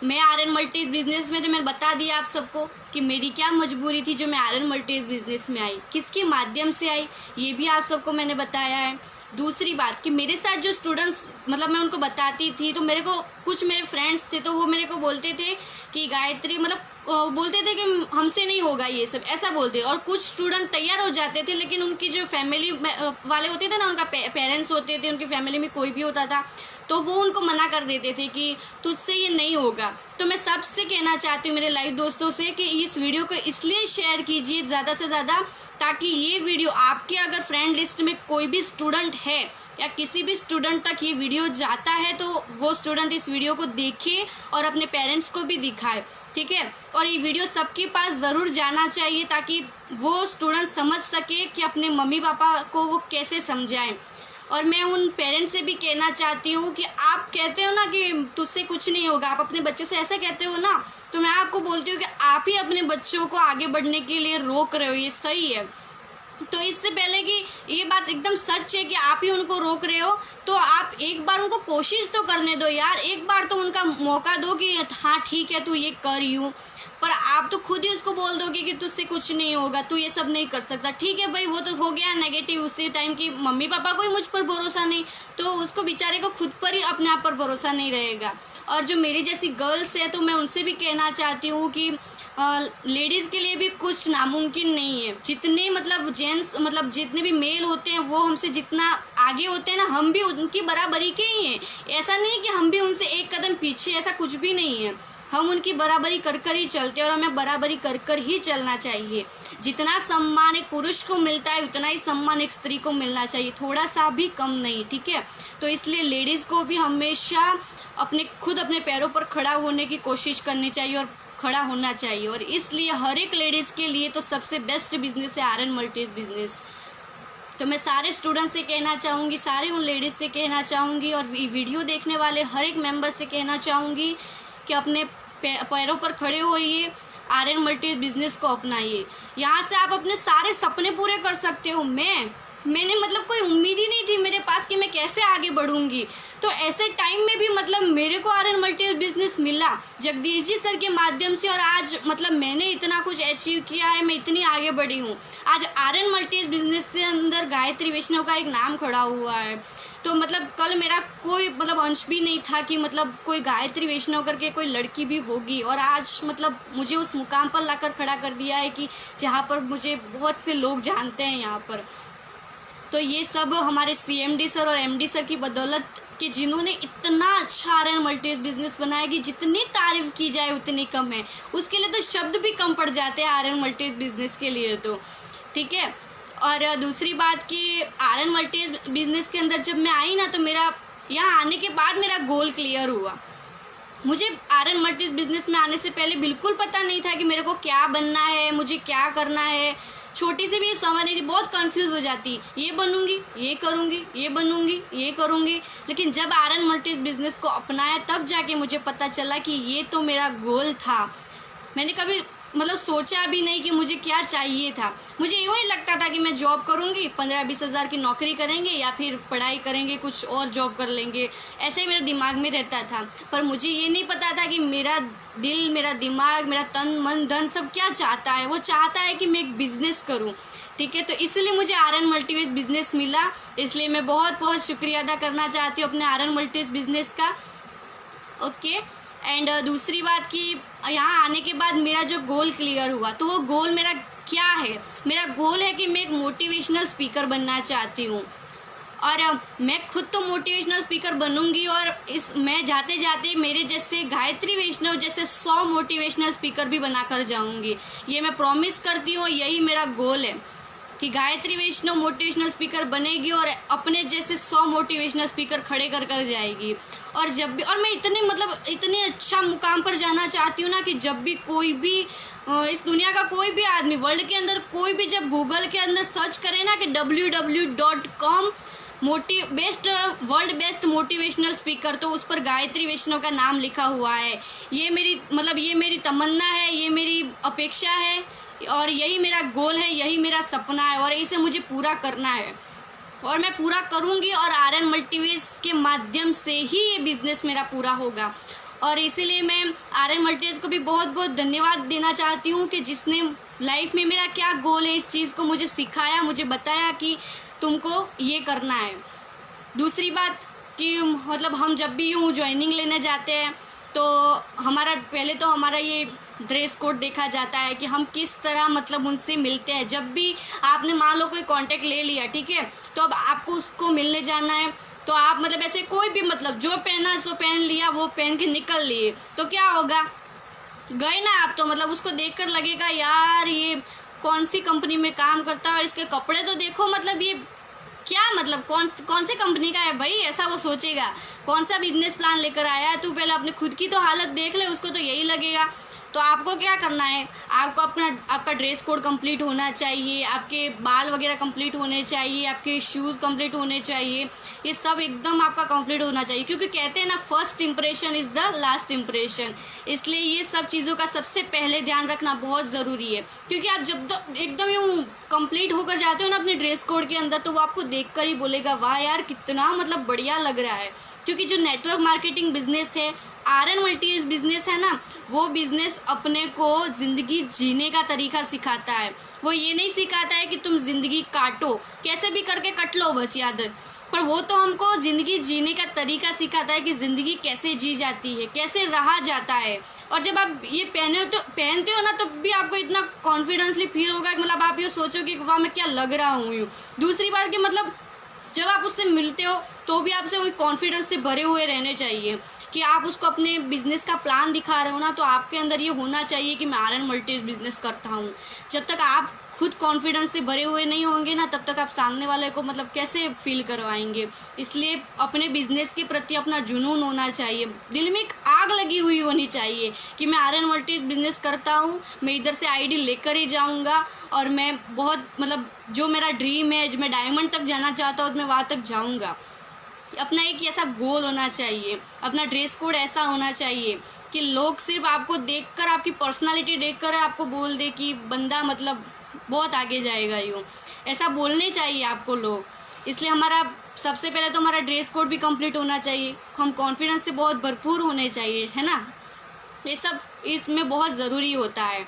मैं आर्यन मल्टीज बिजनेस में, जो मैंने बता दिया आप सबको कि मेरी क्या मजबूरी थी जो मैं आर्यन मल्टीज बिजनेस में आई, किसके माध्यम से आई, ये भी आप सबको मैंने बताया है। दूसरी बात कि मेरे साथ जो स्टूडेंट्स, मतलब मैं उनको बताती थी तो मेरे को कुछ मेरे फ्रेंड्स थे तो वो मेरे को बोलते थे कि गायत्री, मतलब बोलते थे कि हमसे नहीं होगा ये सब, ऐसा बोलते। और कुछ स्टूडेंट तैयार हो जाते थे, लेकिन उनकी जो फैमिली वाले होते थे ना, उनका पेरेंट्स होते थे, उनकी फैमिली में कोई भी होता था, तो वो उनको मना कर देते थे कि तुझसे ये नहीं होगा। तो मैं सबसे कहना चाहती हूँ मेरे लाइव दोस्तों से कि इस वीडियो को इसलिए शेयर कीजिए ज़्यादा से ज़्यादा, ताकि ये वीडियो आपके अगर फ्रेंड लिस्ट में कोई भी स्टूडेंट है या किसी भी स्टूडेंट तक ये वीडियो जाता है तो वो स्टूडेंट इस वीडियो को देखे और अपने पेरेंट्स को भी दिखाए। ठीक है, और ये वीडियो सबके पास ज़रूर जाना चाहिए ताकि वो स्टूडेंट समझ सके कि अपने मम्मी पापा को वो कैसे समझाएं। और मैं उन पेरेंट्स से भी कहना चाहती हूँ कि आप कहते हो ना कि तुझसे कुछ नहीं होगा, आप अपने बच्चों से ऐसा कहते हो ना, तो मैं आपको बोलती हूँ कि आप ही अपने बच्चों को आगे बढ़ने के लिए रोक रहे हो, ये सही है। तो इससे पहले कि ये बात एकदम सच है कि आप ही उनको रोक रहे हो, तो आप एक बार उनको कोशिश तो करने दो यार, एक बार तो उनका मौका दो कि हाँ ठीक है तू ये कर यूँ। पर आप तो खुद ही उसको बोल दोगे कि तुझसे कुछ नहीं होगा, तू ये सब नहीं कर सकता। ठीक है भाई, वो तो हो गया नेगेटिव उसी टाइम की मम्मी पापा को ही मुझ पर भरोसा नहीं, तो उसको बेचारे को खुद पर ही अपने आप पर भरोसा नहीं रहेगा। और जो मेरी जैसी गर्ल्स है तो मैं उनसे भी कहना चाहती हूँ कि लेडीज़ के लिए भी कुछ नामुमकिन नहीं है। जितने मतलब जेंट्स, मतलब जितने भी मेल होते हैं वो हमसे जितना आगे होते हैं ना, हम भी उनकी बराबरी के ही हैं। ऐसा नहीं कि हम भी उनसे एक कदम पीछे, ऐसा कुछ भी नहीं है। हम उनकी बराबरी कर कर ही चलते हैं और हमें बराबरी कर कर ही चलना चाहिए। जितना सम्मान एक पुरुष को मिलता है उतना ही सम्मान एक स्त्री को मिलना चाहिए, थोड़ा सा भी कम नहीं। ठीक है, तो इसलिए लेडीज़ को भी हमेशा खुद अपने पैरों पर खड़ा होने की कोशिश करनी चाहिए और खड़ा होना चाहिए। और इसलिए हर एक लेडीज़ के लिए तो सबसे बेस्ट बिजनेस है आर्यन मल्टीज बिजनेस। तो मैं सारे स्टूडेंट्स से कहना चाहूँगी, सारे उन लेडीज़ से कहना चाहूँगी और वीडियो देखने वाले हर एक मेंबर से कहना चाहूँगी कि अपने पैरों पर खड़े होइए, आर्यन मल्टी बिजनेस को अपनाइए। यहाँ से आप अपने सारे सपने पूरे कर सकते हो। मैंने मतलब कोई उम्मीद ही नहीं थी मेरे पास कि मैं कैसे आगे बढ़ूंगी, तो ऐसे टाइम में भी मतलब मेरे को आर्यन मल्टी बिजनेस मिला जगदीश जी सर के माध्यम से, और आज मतलब मैंने इतना कुछ अचीव किया है, मैं इतनी आगे बढ़ी हूँ। आज आर्यन मल्टी बिजनेस के अंदर गायत्री वैष्णव का एक नाम खड़ा हुआ है। तो मतलब कल मेरा कोई मतलब अंश भी नहीं था कि मतलब कोई गायत्री वैष्णव करके कोई लड़की भी होगी, और आज मतलब मुझे उस मुकाम पर लाकर खड़ा कर दिया है कि जहाँ पर मुझे बहुत से लोग जानते हैं यहाँ पर। तो ये सब हमारे CMD सर और MD सर की बदौलत कि जिन्होंने इतना अच्छा आर्यन मल्टी बिजनेस बनाया कि जितनी तारीफ की जाए उतनी कम है। उसके लिए तो शब्द भी कम पड़ जाते हैं आर्यन मल्टी बिजनेस के लिए, तो ठीक है। और दूसरी बात कि आर्यन मल्टी बिजनेस के अंदर जब मैं आई ना, तो मेरा यहाँ आने के बाद मेरा गोल क्लियर हुआ। मुझे आर्यन मल्टी बिजनेस में आने से पहले बिल्कुल पता नहीं था कि मेरे को क्या बनना है, मुझे क्या करना है। छोटी सी भी समझ नहीं थी, बहुत कंफ्यूज हो जाती, ये बनूंगी, ये करूंगी, ये बनूंगी, ये करूंगी। लेकिन जब आर्यन मल्टी बिजनेस को अपनाया तब जाके मुझे पता चला कि ये तो मेरा गोल था। मैंने कभी मतलब सोचा भी नहीं कि मुझे क्या चाहिए था। मुझे यूँ ही लगता था कि मैं जॉब करूँगी, 15-20 हज़ार की नौकरी करेंगे या फिर पढ़ाई करेंगे, कुछ और जॉब कर लेंगे, ऐसे ही मेरे दिमाग में रहता था। पर मुझे ये नहीं पता था कि मेरा दिल, मेरा दिमाग, मेरा तन मन धन सब क्या चाहता है। वो चाहता है कि मैं एक बिज़नेस करूँ, ठीक है। तो इसलिए मुझे आर्यन मल्टी बिजनेस मिला, इसलिए मैं बहुत बहुत शुक्रिया अदा करना चाहती हूँ अपने आर्यन मल्टी बिजनेस का। ओके। एंड दूसरी बात कि यहाँ आने के बाद मेरा जो गोल क्लियर हुआ, तो वो गोल मेरा क्या है? मेरा गोल है कि मैं एक मोटिवेशनल स्पीकर बनना चाहती हूँ, और मैं खुद तो मोटिवेशनल स्पीकर बनूंगी, और मैं जाते जाते मेरे जैसे गायत्री वैष्णव जैसे 100 मोटिवेशनल स्पीकर भी बनाकर जाऊंगी। ये मैं प्रॉमिस करती हूँ, यही मेरा गोल है कि गायत्री वैष्णव मोटिवेशनल स्पीकर बनेगी और अपने जैसे 100 मोटिवेशनल स्पीकर खड़े कर कर जाएगी। और जब भी, और मैं इतने अच्छा मुकाम पर जाना चाहती हूँ ना कि जब भी कोई भी इस दुनिया का कोई भी आदमी वर्ल्ड के अंदर कोई भी जब गूगल के अंदर सर्च करे ना कि www.com world best motivational speaker, तो उस पर गायत्री वैष्णव का नाम लिखा हुआ है। ये मेरी तमन्ना है, ये मेरी अपेक्षा है, और यही मेरा गोल है, यही मेरा सपना है, और इसे मुझे पूरा करना है और मैं पूरा करूंगी। और आर्यन मल्टीवेज के माध्यम से ही ये बिज़नेस मेरा पूरा होगा, और इसीलिए मैं आर्यन मल्टीवेज को भी बहुत बहुत धन्यवाद देना चाहती हूँ कि जिसने लाइफ में मेरा क्या गोल है इस चीज़ को मुझे सिखाया, मुझे बताया कि तुमको ये करना है। दूसरी बात कि मतलब हम जब भी यूँ ज्वाइनिंग लेने जाते हैं तो पहले तो हमारा ये ड्रेस कोड देखा जाता है कि हम किस तरह मतलब उनसे मिलते हैं। जब भी आपने मान लो कोई कांटेक्ट ले लिया, ठीक है, तो अब आपको उसको मिलने जाना है, तो आप मतलब ऐसे कोई भी मतलब जो पहना सो पहन लिया, वो पहन के निकल लिए, तो क्या होगा, गए ना आप, तो मतलब उसको देखकर लगेगा यार ये कौन सी कंपनी में काम करता है और इसके कपड़े तो देखो, मतलब ये क्या मतलब कौन सी कंपनी का है भाई, ऐसा वो सोचेगा। कौन सा बिजनेस प्लान लेकर आया है तू, पहले अपने खुद की तो हालत देख ले, उसको तो यही लगेगा। तो आपको क्या करना है, आपको आपका ड्रेस कोड कंप्लीट होना चाहिए, आपके बाल वगैरह कंप्लीट होने चाहिए, आपके शूज़ कंप्लीट होने चाहिए, ये सब एकदम आपका कंप्लीट होना चाहिए, क्योंकि कहते हैं ना first impression is the last impression. इसलिए ये सब चीज़ों का सबसे पहले ध्यान रखना बहुत ज़रूरी है, क्योंकि आप जब एकदम यूँ कंप्लीट होकर जाते हो ना अपने ड्रेस कोड के अंदर, तो वो आपको देखकर ही बोलेगा वाह यार कितना मतलब बढ़िया लग रहा है। क्योंकि जो नेटवर्क मार्केटिंग बिजनेस है, आर्यन मल्टी बिजनेस है ना, वो बिजनेस अपने को ज़िंदगी जीने का तरीका सिखाता है। वो ये नहीं सिखाता है कि तुम ज़िंदगी काटो, कैसे भी करके कट लो बस याद, पर वो तो हमको ज़िंदगी जीने का तरीका सिखाता है कि ज़िंदगी कैसे जी जाती है, कैसे रहा जाता है। और जब आप ये पहनते हो ना, तो भी आपको इतना कॉन्फिडेंसली फील होगा कि मतलब आप ये सोचो कि वाह मैं क्या लग रहा हूँ। दूसरी बात कि मतलब जब आप उससे मिलते हो तो भी आपसे वही कॉन्फिडेंस से भरे हुए रहने चाहिए कि आप उसको अपने बिजनेस का प्लान दिखा रहे हो ना, तो आपके अंदर ये होना चाहिए कि मैं आर्यन मल्टी बिजनेस करता हूँ। जब तक आप खुद कॉन्फिडेंस से भरे हुए नहीं होंगे ना, तब तक आप सामने वाले को मतलब कैसे फील करवाएंगे। इसलिए अपने बिजनेस के प्रति अपना जुनून होना चाहिए, दिल में एक आग आग लगी हुई होनी चाहिए कि मैं आर्यन मल्टीज बिजनेस करता हूँ, मैं इधर से आईडी लेकर ही जाऊँगा और मैं बहुत मतलब जो मेरा ड्रीम है, जो मैं डायमंड तक जाना चाहता हूँ, मैं वहाँ तक जाऊँगा। अपना एक ऐसा गोल होना चाहिए, अपना ड्रेस कोड ऐसा होना चाहिए कि लोग सिर्फ आपको देखकर, आपकी पर्सनालिटी देखकर आपको बोल दे कि बंदा मतलब बहुत आगे जाएगा, यूँ ऐसा बोलने चाहिए आपको लोग। इसलिए हमारा सबसे पहले तो हमारा ड्रेस कोड भी कंप्लीट होना चाहिए, हम कॉन्फिडेंस से बहुत भरपूर होने चाहिए, है ना। ये सब इसमें बहुत ज़रूरी होता है।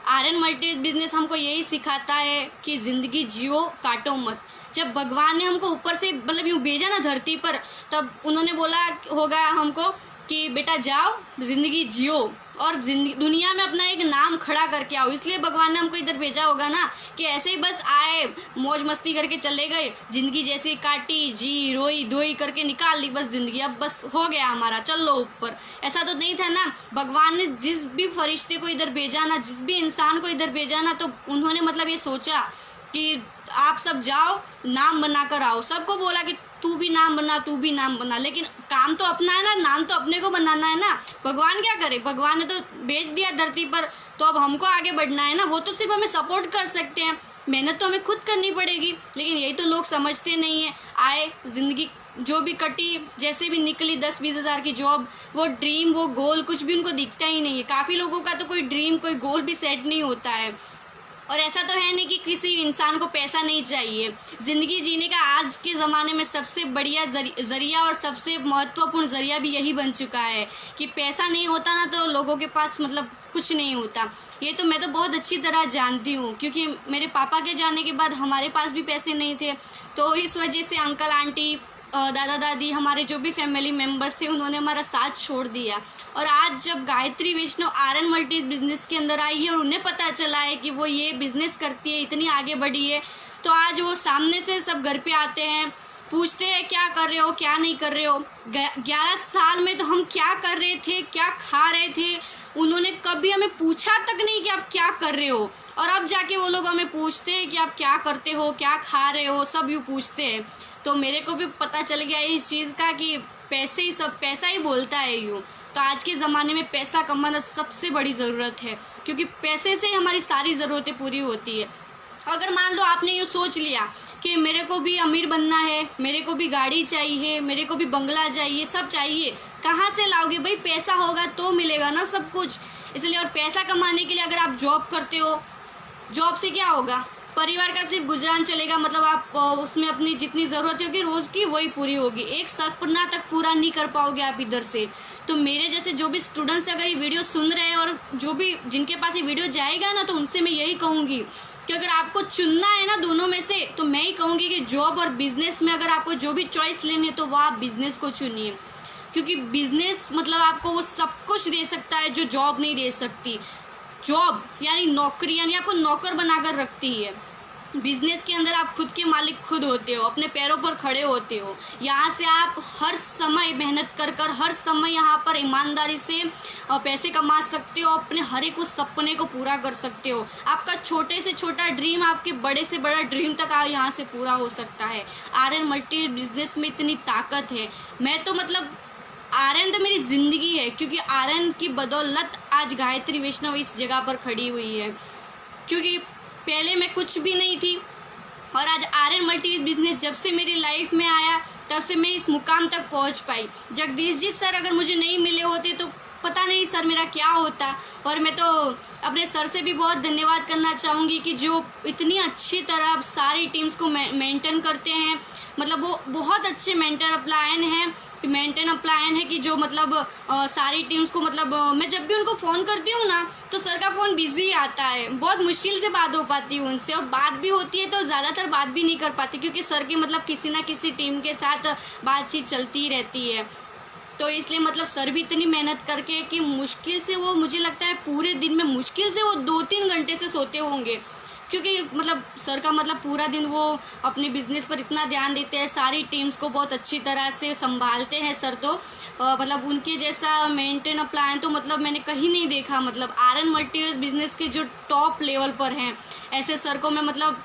आर्यन मल्टीज बिजनेस हमको यही सिखाता है कि ज़िंदगी जियो, काटो मत। जब भगवान ने हमको ऊपर से मतलब यूँ भेजा ना धरती पर, तब उन्होंने बोला होगा हमको कि बेटा जाओ, ज़िंदगी जियो और दुनिया में अपना एक नाम खड़ा करके आओ। इसलिए भगवान ने हमको इधर भेजा होगा ना कि ऐसे ही बस आए, मौज मस्ती करके चले गए, ज़िंदगी जैसे काटी, जी रोई धोई करके निकाल ली बस ज़िंदगी, अब बस हो गया हमारा, चल लो ऊपर। ऐसा तो नहीं था ना। भगवान ने जिस भी फरिश्ते को इधर भेजा ना, जिस भी इंसान को इधर भेजा ना, तो उन्होंने मतलब ये सोचा कि आप सब जाओ, नाम बना कर आओ। सबको बोला कि तू भी नाम बना, तू भी नाम बना, लेकिन काम तो अपना है ना, नाम तो अपने को बनाना है ना। भगवान क्या करे, भगवान ने तो भेज दिया धरती पर, तो अब हमको आगे बढ़ना है ना। वो तो सिर्फ हमें सपोर्ट कर सकते हैं, मेहनत तो हमें खुद करनी पड़ेगी। लेकिन यही तो लोग समझते नहीं है। आए, ज़िंदगी जो भी कटी, जैसे भी निकली 10-20 हज़ार की जॉब, वो ड्रीम, वो गोल कुछ भी उनको दिखता ही नहीं है। काफ़ी लोगों का तो कोई ड्रीम, कोई गोल भी सेट नहीं होता है। और ऐसा तो है नहीं कि किसी इंसान को पैसा नहीं चाहिए। ज़िंदगी जीने का आज के ज़माने में सबसे बढ़िया ज़रिया और सबसे महत्वपूर्ण ज़रिया भी यही बन चुका है कि पैसा नहीं होता ना, तो लोगों के पास मतलब कुछ नहीं होता। ये तो मैं तो बहुत अच्छी तरह जानती हूँ, क्योंकि मेरे पापा के जाने के बाद हमारे पास भी पैसे नहीं थे। तो इस वजह से अंकल आंटी, दादा दादी, हमारे जो भी फैमिली मेम्बर्स थे, उन्होंने हमारा साथ छोड़ दिया। और आज जब गायत्री वैष्णव आर्यन मल्टीज बिजनेस के अंदर आई है और उन्हें पता चला है कि वो ये बिज़नेस करती है, इतनी आगे बढ़ी है, तो आज वो सामने से सब घर पे आते हैं, पूछते हैं क्या कर रहे हो, क्या नहीं कर रहे हो। 11 साल में तो हम क्या कर रहे थे, क्या खा रहे थे, उन्होंने कभी हमें पूछा तक नहीं कि आप क्या कर रहे हो। और अब जाके वो लोग हमें पूछते हैं कि आप क्या करते हो, क्या खा रहे हो, सब यूँ पूछते हैं। तो मेरे को भी पता चल गया इस चीज़ का कि पैसा ही बोलता है यूँ। तो आज के ज़माने में पैसा कमाना सबसे बड़ी ज़रूरत है, क्योंकि पैसे से हमारी सारी ज़रूरतें पूरी होती है। अगर मान लो आपने यूँ सोच लिया कि मेरे को भी अमीर बनना है, मेरे को भी गाड़ी चाहिए, मेरे को भी बंगला चाहिए, सब चाहिए, कहाँ से लाओगे भाई? पैसा होगा तो मिलेगा ना सब कुछ। इसलिए और पैसा कमाने के लिए अगर आप जॉब करते हो, जॉब से क्या होगा? परिवार का सिर्फ गुजरान चलेगा, मतलब आप उसमें अपनी जितनी ज़रूरत होगी रोज़ की वही पूरी होगी, एक सपना तक पूरा नहीं कर पाओगे आप इधर से। तो मेरे जैसे जो भी स्टूडेंट्स अगर ये वीडियो सुन रहे हैं और जो भी जिनके पास ये वीडियो जाएगा ना, तो उनसे मैं यही कहूँगी कि अगर आपको चुनना है ना दोनों में से, तो मैं ही कहूँगी कि जॉब और बिज़नेस में अगर आपको जो भी चॉइस लेनी है तो वो आप बिज़नेस को चुनिए। क्योंकि बिज़नेस मतलब आपको वो सब कुछ दे सकता है जो जॉब नहीं दे सकती। जॉब यानी नौकरी, यानी आपको नौकर बनाकर रखती है। बिजनेस के अंदर आप खुद के मालिक खुद होते हो, अपने पैरों पर खड़े होते हो। यहाँ से आप हर समय मेहनत कर हर समय यहाँ पर ईमानदारी से पैसे कमा सकते हो, अपने हर एक उस सपने को पूरा कर सकते हो। आपका छोटे से छोटा ड्रीम आपके बड़े से बड़ा ड्रीम तक यहाँ से पूरा हो सकता है। आर्यन मल्टी बिजनेस में इतनी ताकत है। मैं तो मतलब आर्यन तो मेरी ज़िंदगी है, क्योंकि आर्यन की बदौलत आज गायत्री वैष्णव इस जगह पर खड़ी हुई है। क्योंकि पहले मैं कुछ भी नहीं थी और आज आर्यन मल्टी बिजनेस जब से मेरी लाइफ में आया तब से मैं इस मुकाम तक पहुंच पाई। जगदीश जी सर अगर मुझे नहीं मिले होते तो पता नहीं सर मेरा क्या होता। और मैं तो अपने सर से भी बहुत धन्यवाद करना चाहूँगी कि जो इतनी अच्छी तरह सारी टीम्स को मेंटेन करते हैं। मतलब वो बहुत अच्छे मेंटेन अप्लायन है कि जो मतलब सारी टीम्स को मतलब मैं जब भी उनको फ़ोन करती हूँ ना, तो सर का फ़ोन बिज़ी आता है, बहुत मुश्किल से बात हो पाती है उनसे, और बात भी होती है तो ज़्यादातर बात भी नहीं कर पाती, क्योंकि सर की मतलब किसी ना किसी टीम के साथ बातचीत चलती रहती है। तो इसलिए मतलब सर भी इतनी मेहनत करके कि मुश्किल से वो, मुझे लगता है पूरे दिन में मुश्किल से वो 2-3 घंटे से सोते होंगे, क्योंकि मतलब सर का मतलब पूरा दिन वो अपने बिज़नेस पर इतना ध्यान देते हैं, सारी टीम्स को बहुत अच्छी तरह से संभालते हैं सर। तो मतलब उनके जैसा मेंटेन अप्लायन तो मतलब मैंने कहीं नहीं देखा। मतलब आर्यन मल्टीवर्स बिज़नेस के जो टॉप लेवल पर हैं, ऐसे सर को मैं मतलब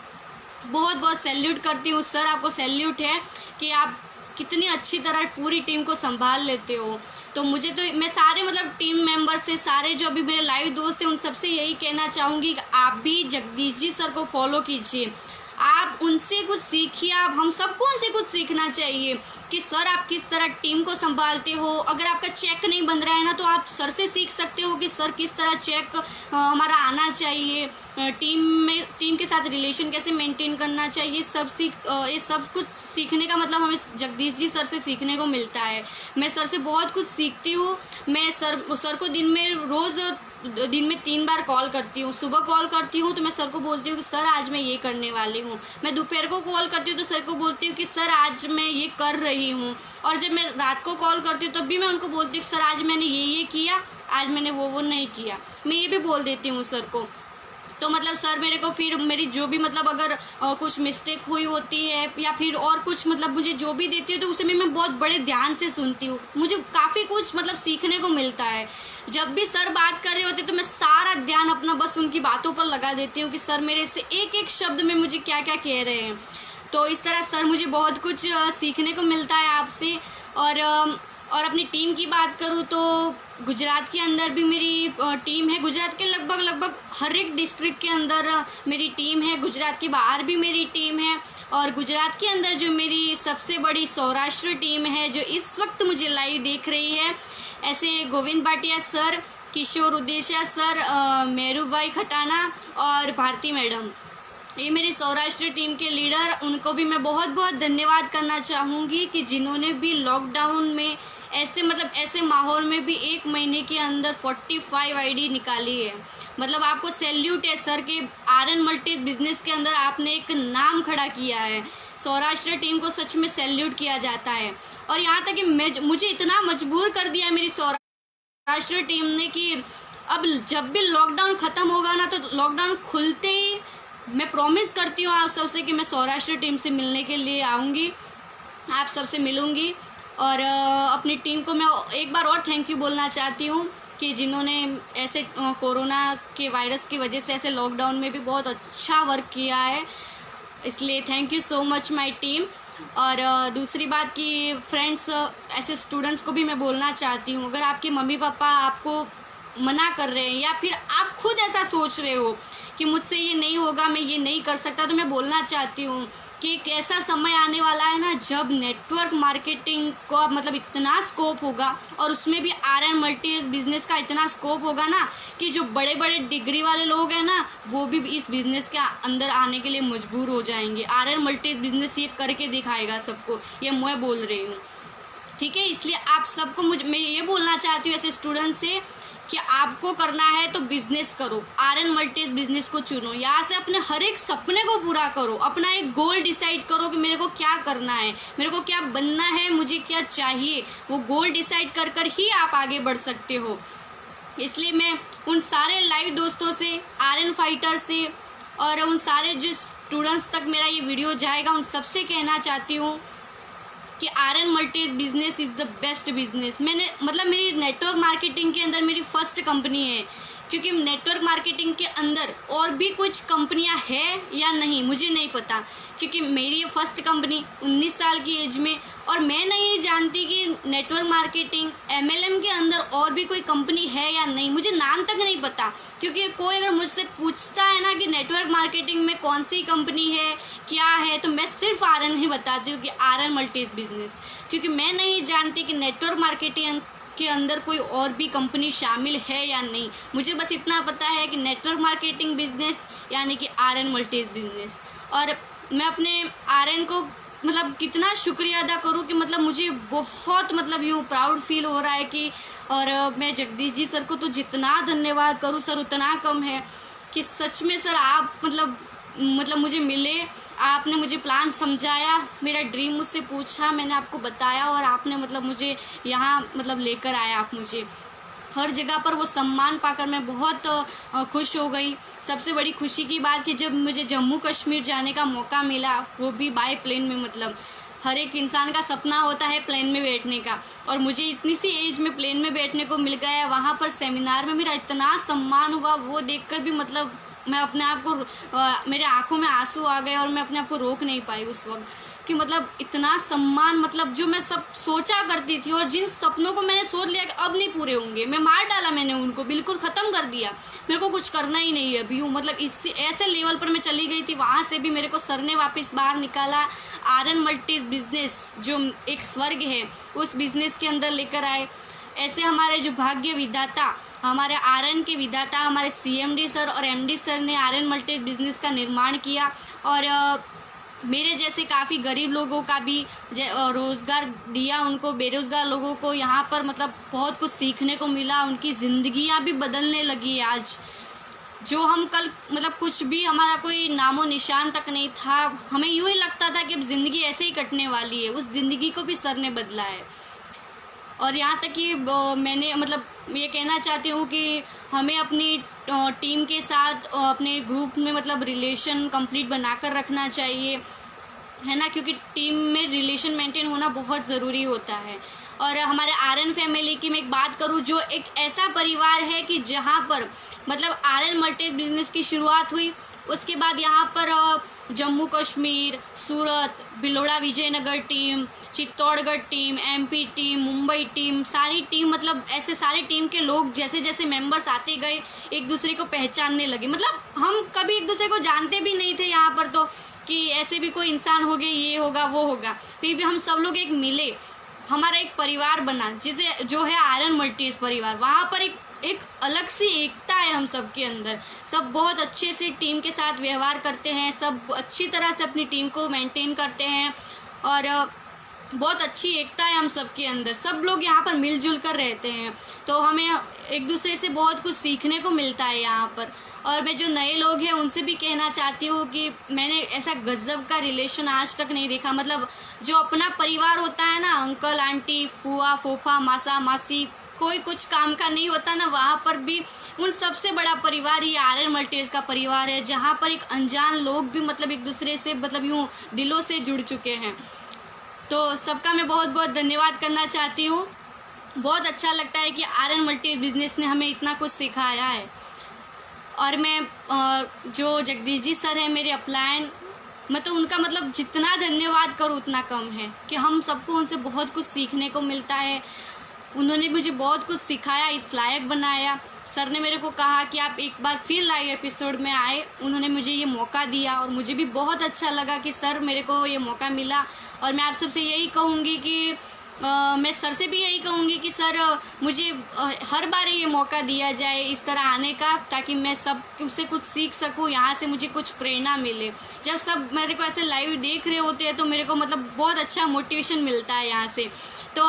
बहुत बहुत सैल्यूट करती हूँ। सर आपको सैल्यूट है कि आप कितनी अच्छी तरह पूरी टीम को संभाल लेते हो। तो मुझे तो मैं सारे मतलब टीम मेंबर से, सारे जो अभी मेरे लाइव दोस्त हैं, उन सबसे यही कहना चाहूँगी कि आप भी जगदीश जी सर को फॉलो कीजिए, आप उनसे कुछ सीखिए। आप हम सबको उनसे कुछ सीखना चाहिए कि सर आप किस तरह टीम को संभालते हो। अगर आपका चेक नहीं बन रहा है ना, तो आप सर से सीख सकते हो कि सर किस तरह चेक हमारा आना चाहिए, टीम के साथ रिलेशन कैसे मेंटेन करना चाहिए। ये सब कुछ सीखने का मतलब हमें जगदीश जी सर से सीखने को मिलता है। मैं सर से बहुत कुछ सीखती हूँ। मैं सर को दिन में 3 बार कॉल करती हूँ। सुबह कॉल करती हूँ तो मैं सर को बोलती हूँ कि सर आज मैं ये करने वाली हूँ। मैं दोपहर को कॉल करती हूँ तो सर को बोलती हूँ कि सर आज मैं ये कर रही हूँ। और जब मैं रात को कॉल करती हूँ तब भी मैं उनको बोलती हूँ कि सर आज मैंने ये किया, आज मैंने वो नहीं किया। मैं ये भी बोल देती हूँ सर को। तो मतलब सर मेरे को फिर मेरी जो भी मतलब अगर कुछ मिस्टेक हुई होती है या फिर और कुछ मतलब मुझे जो भी देती है तो उसे मैं बहुत बड़े ध्यान से सुनती हूँ। मुझे काफ़ी कुछ मतलब सीखने को मिलता है। जब भी सर बात कर रहे होते तो मैं सारा ध्यान अपना बस उनकी बातों पर लगा देती हूँ कि सर मेरे से एक एक शब्द में मुझे क्या क्या कह रहे हैं। तो इस तरह सर मुझे बहुत कुछ सीखने को मिलता है आपसे। और अपनी टीम की बात करूँ तो गुजरात के अंदर भी मेरी टीम है। गुजरात के लगभग हर एक डिस्ट्रिक्ट के अंदर मेरी टीम है। गुजरात के बाहर भी मेरी टीम है। और गुजरात के अंदर जो मेरी सबसे बड़ी सौराष्ट्र टीम है, जो इस वक्त मुझे लाइव देख रही है, ऐसे गोविंद भाटिया सर, किशोर उदेशिया सर, मेहरूभाई खटाना और भारती मैडम, ये मेरी सौराष्ट्र टीम के लीडर, उनको भी मैं बहुत बहुत धन्यवाद करना चाहूँगी कि जिन्होंने भी लॉकडाउन में ऐसे माहौल में भी 1 महीने के अंदर 45 आईडी निकाली है। मतलब आपको सैल्यूट है सर के आर्यन मल्टीज बिजनेस के अंदर आपने एक नाम खड़ा किया है। सौराष्ट्र टीम को सच में सैल्यूट किया जाता है। और यहाँ तक कि मुझे इतना मजबूर कर दिया मेरी सौराष्ट्र टीम ने कि अब जब भी लॉकडाउन ख़त्म होगा ना, तो लॉकडाउन खुलते ही मैं प्रॉमिस करती हूँ आप सबसे कि मैं सौराष्ट्र टीम से मिलने के लिए आऊँगी, आप सबसे मिलूँगी। और अपनी टीम को मैं एक बार और थैंक यू बोलना चाहती हूँ कि जिन्होंने ऐसे कोरोना के वायरस की वजह से ऐसे लॉकडाउन में भी बहुत अच्छा वर्क किया है। इसलिए thank you so much my team. और दूसरी बात कि फ्रेंड्स, ऐसे स्टूडेंट्स को भी मैं बोलना चाहती हूँ, अगर आपके मम्मी पापा आपको मना कर रहे हैं या फिर आप खुद ऐसा सोच रहे हो कि मुझसे ये नहीं होगा, मैं ये नहीं कर सकता, तो मैं बोलना चाहती हूँ कि एक ऐसा समय आने वाला है ना जब नेटवर्क मार्केटिंग को मतलब इतना स्कोप होगा और उसमें भी आर्यन मल्टीज बिजनेस का इतना स्कोप होगा ना कि जो बड़े बड़े डिग्री वाले लोग हैं ना, वो भी इस बिज़नेस के अंदर आने के लिए मजबूर हो जाएंगे। आर्यन मल्टीज बिजनेस ये करके दिखाएगा सबको, ये मैं बोल रही हूँ, ठीक है। इसलिए आप सबको मैं ये बोलना चाहती हूँ ऐसे स्टूडेंट से कि आपको करना है तो बिजनेस करो, आर्यन मल्टीज बिजनेस को चुनो, यहाँ से अपने हर एक सपने को पूरा करो, अपना एक गोल डिसाइड करो कि मेरे को क्या करना है, मेरे को क्या बनना है, मुझे क्या चाहिए। वो गोल डिसाइड कर कर ही आप आगे बढ़ सकते हो। इसलिए मैं उन सारे लाइव दोस्तों से, आर्यन फाइटर से और उन सारे जो स्टूडेंट्स तक मेरा ये वीडियो जाएगा, उन सबसे कहना चाहती हूँ कि आर्यन मल्टीज business is the best business. मेरी नेटवर्क मार्केटिंग के अंदर मेरी फर्स्ट कंपनी है, क्योंकि नेटवर्क मार्केटिंग के अंदर और भी कुछ कंपनियां हैं या नहीं मुझे नहीं पता, क्योंकि मेरी ये फर्स्ट कंपनी 19 साल की एज में, और मैं नहीं जानती कि नेटवर्क मार्केटिंग MLM के अंदर और भी कोई कंपनी है या नहीं, मुझे नाम तक नहीं पता। क्योंकि कोई अगर मुझसे पूछता है ना कि नेटवर्क मार्केटिंग में कौन सी कंपनी है, क्या है, तो मैं सिर्फ आर्यन ही बताती हूँ कि आर्यन मल्टीज बिजनेस, क्योंकि मैं नहीं जानती कि नेटवर्क मार्केटिंग के अंदर कोई और भी कंपनी शामिल है या नहीं। मुझे बस इतना पता है कि नेटवर्क मार्केटिंग बिजनेस यानी कि आर्यन मल्टीज बिजनेस। और मैं अपने आर्यन को मतलब कितना शुक्रिया अदा करूं कि मतलब मुझे बहुत मतलब यूँ प्राउड फील हो रहा है कि, और मैं जगदीश जी सर को तो जितना धन्यवाद करूं सर उतना कम है कि सच में सर आप मतलब मुझे मिले, आपने मुझे प्लान समझाया, मेरा ड्रीम मुझसे पूछा, मैंने आपको बताया और आपने मतलब मुझे यहाँ मतलब लेकर आया। आप मुझे हर जगह पर वो सम्मान पाकर मैं बहुत खुश हो गई। सबसे बड़ी खुशी की बात कि जब मुझे जम्मू कश्मीर जाने का मौका मिला, वो भी बाय प्लेन में, मतलब हर एक इंसान का सपना होता है प्लेन में बैठने का, और मुझे इतनी सी एज में प्लेन में बैठने को मिल गया। वहाँ पर सेमिनार में मेरा इतना सम्मान हुआ, वो देखकर भी मतलब मैं अपने आप को मेरे आंखों में आंसू आ गए और मैं अपने आप को रोक नहीं पाई उस वक्त, कि मतलब इतना सम्मान, मतलब जो मैं सब सोचा करती थी और जिन सपनों को मैंने सोच लिया कि अब नहीं पूरे होंगे, मैं मार डाला, मैंने उनको बिल्कुल ख़त्म कर दिया। मेरे को कुछ करना ही नहीं है अभी हूँ, मतलब इससे ऐसे लेवल पर मैं चली गई थी। वहाँ से भी मेरे को सर ने वापस बाहर निकाला। आर्यन मल्टीज बिजनेस जो एक स्वर्ग है उस बिज़नेस के अंदर लेकर आए। ऐसे हमारे जो भाग्य विधाता, हमारे आर्यन के विधाता, हमारे CMD सर और MD सर ने आर्यन मल्टीज बिजनेस का निर्माण किया और मेरे जैसे काफ़ी गरीब लोगों का भी रोज़गार दिया। उनको, बेरोज़गार लोगों को यहाँ पर मतलब बहुत कुछ सीखने को मिला। उनकी ज़िंदगियाँ भी बदलने लगी है आज। जो हम कल मतलब कुछ भी हमारा कोई नामो निशान तक नहीं था, हमें यूँ ही लगता था कि अब ज़िंदगी ऐसे ही कटने वाली है, उस ज़िंदगी को भी सर ने बदला है। और यहाँ तक कि मैंने मतलब ये कहना चाहती हूँ कि हमें अपनी टीम के साथ अपने ग्रुप में मतलब रिलेशन कंप्लीट बनाकर रखना चाहिए, है ना, क्योंकि टीम में रिलेशन मेंटेन होना बहुत ज़रूरी होता है। और हमारे आर्यन फैमिली की मैं एक बात करूँ, जो एक ऐसा परिवार है कि जहाँ पर मतलब आर्यन मल्टीज बिजनेस की शुरुआत हुई, उसके बाद यहाँ पर Jammu Kashmir, Surat, Bhiloda Vijaynagar team, Chittorgarh team, MP team, Mumbai team, सारी टीम, मतलब ऐसे सारी टीम के लोग जैसे जैसे मेंबर्स आते गए एक दूसरे को पहचानने लगे। मतलब हम कभी एक दूसरे को जानते भी नहीं थे यहाँ पर, तो कि ऐसे भी कोई इंसान हो गए, ये होगा वो होगा, फिर भी हम सब लोग एक मिले, हमारा एक परिवार बना जिसे जो है आर्यन मल्टीज परिवार। वहाँ पर एक अलग सी एकता है हम सब के अंदर। सब बहुत अच्छे से टीम के साथ व्यवहार करते हैं, सब अच्छी तरह से अपनी टीम को मेंटेन करते हैं और बहुत अच्छी एकता है हम सब के अंदर। सब लोग यहाँ पर मिलजुल कर रहते हैं, तो हमें एक दूसरे से बहुत कुछ सीखने को मिलता है यहाँ पर। और मैं जो नए लोग हैं उनसे भी कहना चाहती हूँ कि मैंने ऐसा गजब का रिलेशन आज तक नहीं देखा। मतलब जो अपना परिवार होता है ना, अंकल आंटी, फूआ फूफा, मासा मासी, कोई कुछ काम का नहीं होता ना, वहाँ पर भी उन सबसे बड़ा परिवार ये आर्यन मल्टीज का परिवार है, जहाँ पर एक अनजान लोग भी मतलब एक दूसरे से मतलब यूँ दिलों से जुड़ चुके हैं। तो सबका मैं बहुत बहुत धन्यवाद करना चाहती हूँ। बहुत अच्छा लगता है कि आर्यन मल्टीज बिजनेस ने हमें इतना कुछ सिखाया है। और मैं जो जगदीश जी सर हैं मेरे अपलायन, मैं तो उनका मतलब जितना धन्यवाद करूँ उतना कम है कि हम सबको उनसे बहुत कुछ सीखने को मिलता है। उन्होंने मुझे बहुत कुछ सिखाया, इस लायक बनाया। सर ने मेरे को कहा कि आप एक बार फिर लाइव एपिसोड में आए, उन्होंने मुझे ये मौका दिया और मुझे भी बहुत अच्छा लगा कि सर मेरे को ये मौका मिला। और मैं आप सबसे यही कहूँगी कि मैं सर से भी यही कहूँगी कि सर मुझे हर बार ये मौका दिया जाए इस तरह आने का, ताकि मैं सब से कुछ सीख सकूँ, यहाँ से मुझे कुछ प्रेरणा मिले। जब सब मेरे को ऐसे लाइव देख रहे होते हैं तो मेरे को मतलब बहुत अच्छा मोटिवेशन मिलता है यहाँ से। तो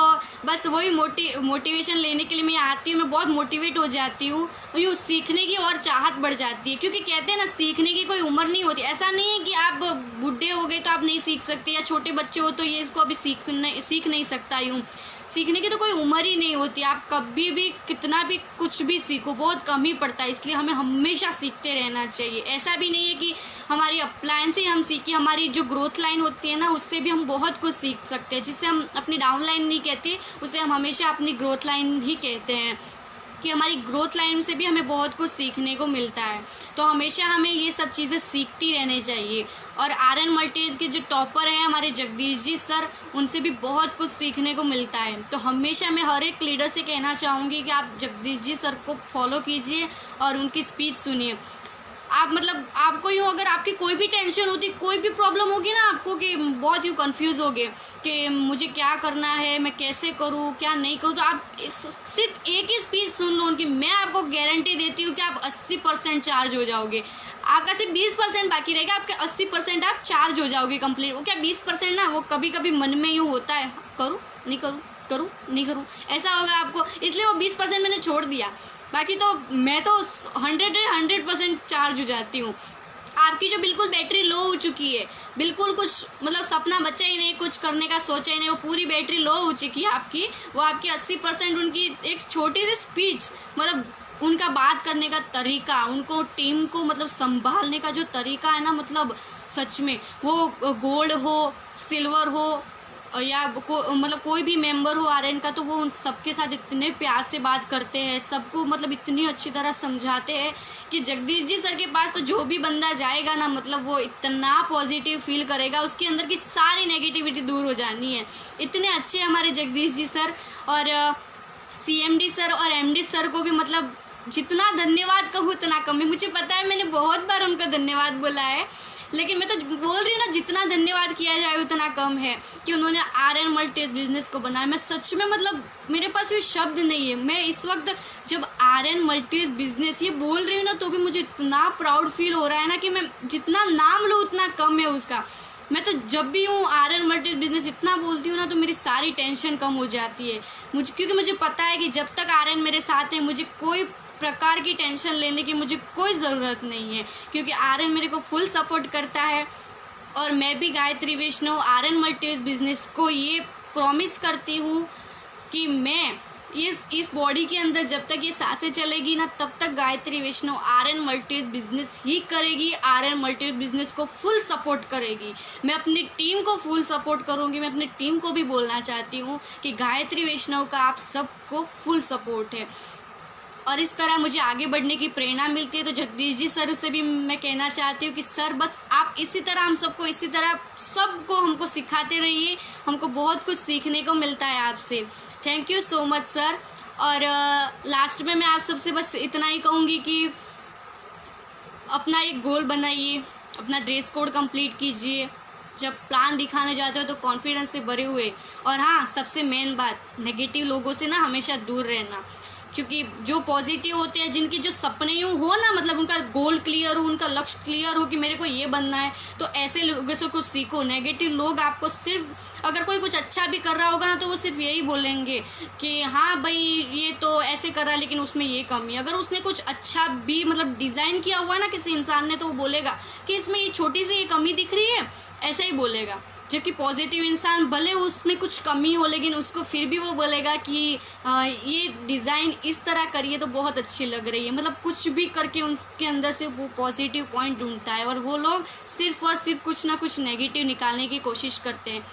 बस वही मोटिवेशन लेने के लिए मैं आती हूँ, मैं बहुत मोटिवेट हो जाती हूँ, यूँ सीखने की और चाहत बढ़ जाती है। क्योंकि कहते हैं ना, सीखने की कोई उम्र नहीं होती। ऐसा नहीं है कि आप बूढ़े हो गए तो आप नहीं सीख सकते, या छोटे बच्चे हो तो ये इसको अभी सीख नहीं सकता। यूँ सीखने की तो कोई उम्र ही नहीं होती। आप कभी भी कितना भी कुछ भी सीखो, बहुत कम ही पड़ता है, इसलिए हमें हमेशा सीखते रहना चाहिए। ऐसा भी नहीं है कि हमारी अपलाइन से हम सीखें, हमारी जो ग्रोथ लाइन होती है ना, उससे भी हम बहुत कुछ सीख सकते हैं। जिससे हम अपनी डाउन लाइन नहीं कहते, उसे हम हमेशा अपनी ग्रोथ लाइन ही कहते हैं, कि हमारी ग्रोथ लाइन से भी हमें बहुत कुछ सीखने को मिलता है। तो हमेशा हमें ये सब चीज़ें सीखती रहनी चाहिए। और आर्यन मल्टीज के जो टॉपर हैं हमारे जगदीश जी सर, उनसे भी बहुत कुछ सीखने को मिलता है। तो हमेशा मैं हर एक लीडर से कहना चाहूँगी कि आप जगदीश जी सर को फॉलो कीजिए और उनकी स्पीच सुनिए। आप मतलब आपको यूँ, अगर आपकी कोई भी टेंशन होती, कोई भी प्रॉब्लम होगी ना आपको, कि बहुत यूँ कंफ्यूज हो गए कि मुझे क्या करना है, मैं कैसे करूँ, क्या नहीं करूँ, तो आप सिर्फ एक ही स्पीच सुन लो उनकी। मैं आपको गारंटी देती हूँ कि आप 80% चार्ज हो जाओगे। आपका सिर्फ 20% बाकी रहेगा, आपके 80% आप चार्ज हो जाओगे कंप्लीट। वो क्या 20% ना, वो कभी कभी मन में यूँ होता है, करूँ नहीं करूँ, करूँ नहीं करूँ, ऐसा होगा आपको, इसलिए वो 20% मैंने छोड़ दिया। बाकी तो मैं तो 100% चार्ज हो जाती हूँ। आपकी जो बिल्कुल बैटरी लो हो चुकी है, बिल्कुल कुछ मतलब सपना बचा ही नहीं, कुछ करने का सोचा ही नहीं, वो पूरी बैटरी लो हो चुकी है आपकी, वो आपकी 80% उनकी एक छोटी सी स्पीच, मतलब उनका बात करने का तरीका, उनको टीम को मतलब संभालने का जो तरीका है ना, मतलब सच में वो गोल्ड हो सिल्वर हो या मतलब कोई भी मेंबर हो आर्यन का, तो वो उन सबके साथ इतने प्यार से बात करते हैं, सबको मतलब इतनी अच्छी तरह समझाते हैं कि जगदीश जी सर के पास तो जो भी बंदा जाएगा ना, मतलब वो इतना पॉजिटिव फील करेगा, उसके अंदर की सारी नेगेटिविटी दूर हो जानी है। इतने अच्छे हमारे जगदीश जी सर। और CMD सर और MD सर को भी मतलब जितना धन्यवाद कहूँ उतना कम है। मुझे पता है मैंने बहुत बार उनको धन्यवाद बोला है, लेकिन मैं तो बोल रही हूँ ना, जितना धन्यवाद किया जाए उतना कम है कि उन्होंने आर्यन मल्टीज बिजनेस को बनाया। मैं सच में मतलब मेरे पास कोई शब्द नहीं है। मैं इस वक्त जब आर्यन मल्टीज बिजनेस ये बोल रही हूँ ना, तो भी मुझे इतना प्राउड फील हो रहा है ना कि मैं जितना नाम लूँ उतना कम है उसका। मैं तो जब भी हूँ आर्यन मल्टीज बिजनेस इतना बोलती हूँ ना, तो मेरी सारी टेंशन कम हो जाती है क्योंकि मुझे पता है कि जब तक आर्यन मेरे साथ है, मुझे कोई प्रकार की टेंशन लेने की मुझे कोई ज़रूरत नहीं है, क्योंकि आर्यन मेरे को फुल सपोर्ट करता है। और मैं भी गायत्री वैष्णव आर्यन मल्टीज बिजनेस को ये प्रॉमिस करती हूँ कि मैं इस बॉडी के अंदर जब तक ये सांसें चलेगी ना, तब तक गायत्री वैष्णव आर्यन मल्टीज बिजनेस ही करेगी, आर्यन मल्टीज बिजनेस को फुल सपोर्ट करेगी। मैं अपनी टीम को फुल सपोर्ट करूँगी। मैं अपनी टीम को भी बोलना चाहती हूँ कि गायत्री वैष्णव का आप सबको फुल सपोर्ट है, और इस तरह मुझे आगे बढ़ने की प्रेरणा मिलती है। तो जगदीश जी सर से भी मैं कहना चाहती हूँ कि सर बस आप इसी तरह हम सबको इसी तरह सबको हमको सिखाते रहिए, हमको बहुत कुछ सीखने को मिलता है आपसे। Thank you so much sir. और लास्ट में मैं आप सबसे बस इतना ही कहूँगी कि अपना एक गोल बनाइए, अपना ड्रेस कोड कंप्लीट कीजिए, जब प्लान दिखाने जाते हो तो कॉन्फिडेंस से भरे हुए। और हाँ, सबसे मेन बात, नेगेटिव लोगों से ना हमेशा दूर रहना, क्योंकि जो पॉजिटिव होते हैं, जिनके जो सपने यूँ हो ना, मतलब उनका गोल क्लियर हो, उनका लक्ष्य क्लियर हो कि मेरे को ये बनना है, तो ऐसे लोगों से कुछ सीखो। नेगेटिव लोग आपको सिर्फ, अगर कोई कुछ अच्छा भी कर रहा होगा ना, तो वो सिर्फ यही बोलेंगे कि हाँ भाई ये तो ऐसे कर रहा है लेकिन उसमें ये कमी है। अगर उसने कुछ अच्छा भी मतलब डिज़ाइन किया हुआ है ना किसी इंसान ने, तो वो बोलेगा कि इसमें ये छोटी सी ये कमी दिख रही है, ऐसे ही बोलेगा। जबकि पॉजिटिव इंसान भले उसमें कुछ कमी हो, लेकिन उसको फिर भी वो बोलेगा कि ये डिज़ाइन इस तरह करिए तो बहुत अच्छी लग रही है। मतलब कुछ भी करके उसके अंदर से वो पॉजिटिव पॉइंट ढूंढता है, और वो लोग सिर्फ और सिर्फ कुछ ना कुछ नेगेटिव निकालने की कोशिश करते हैं।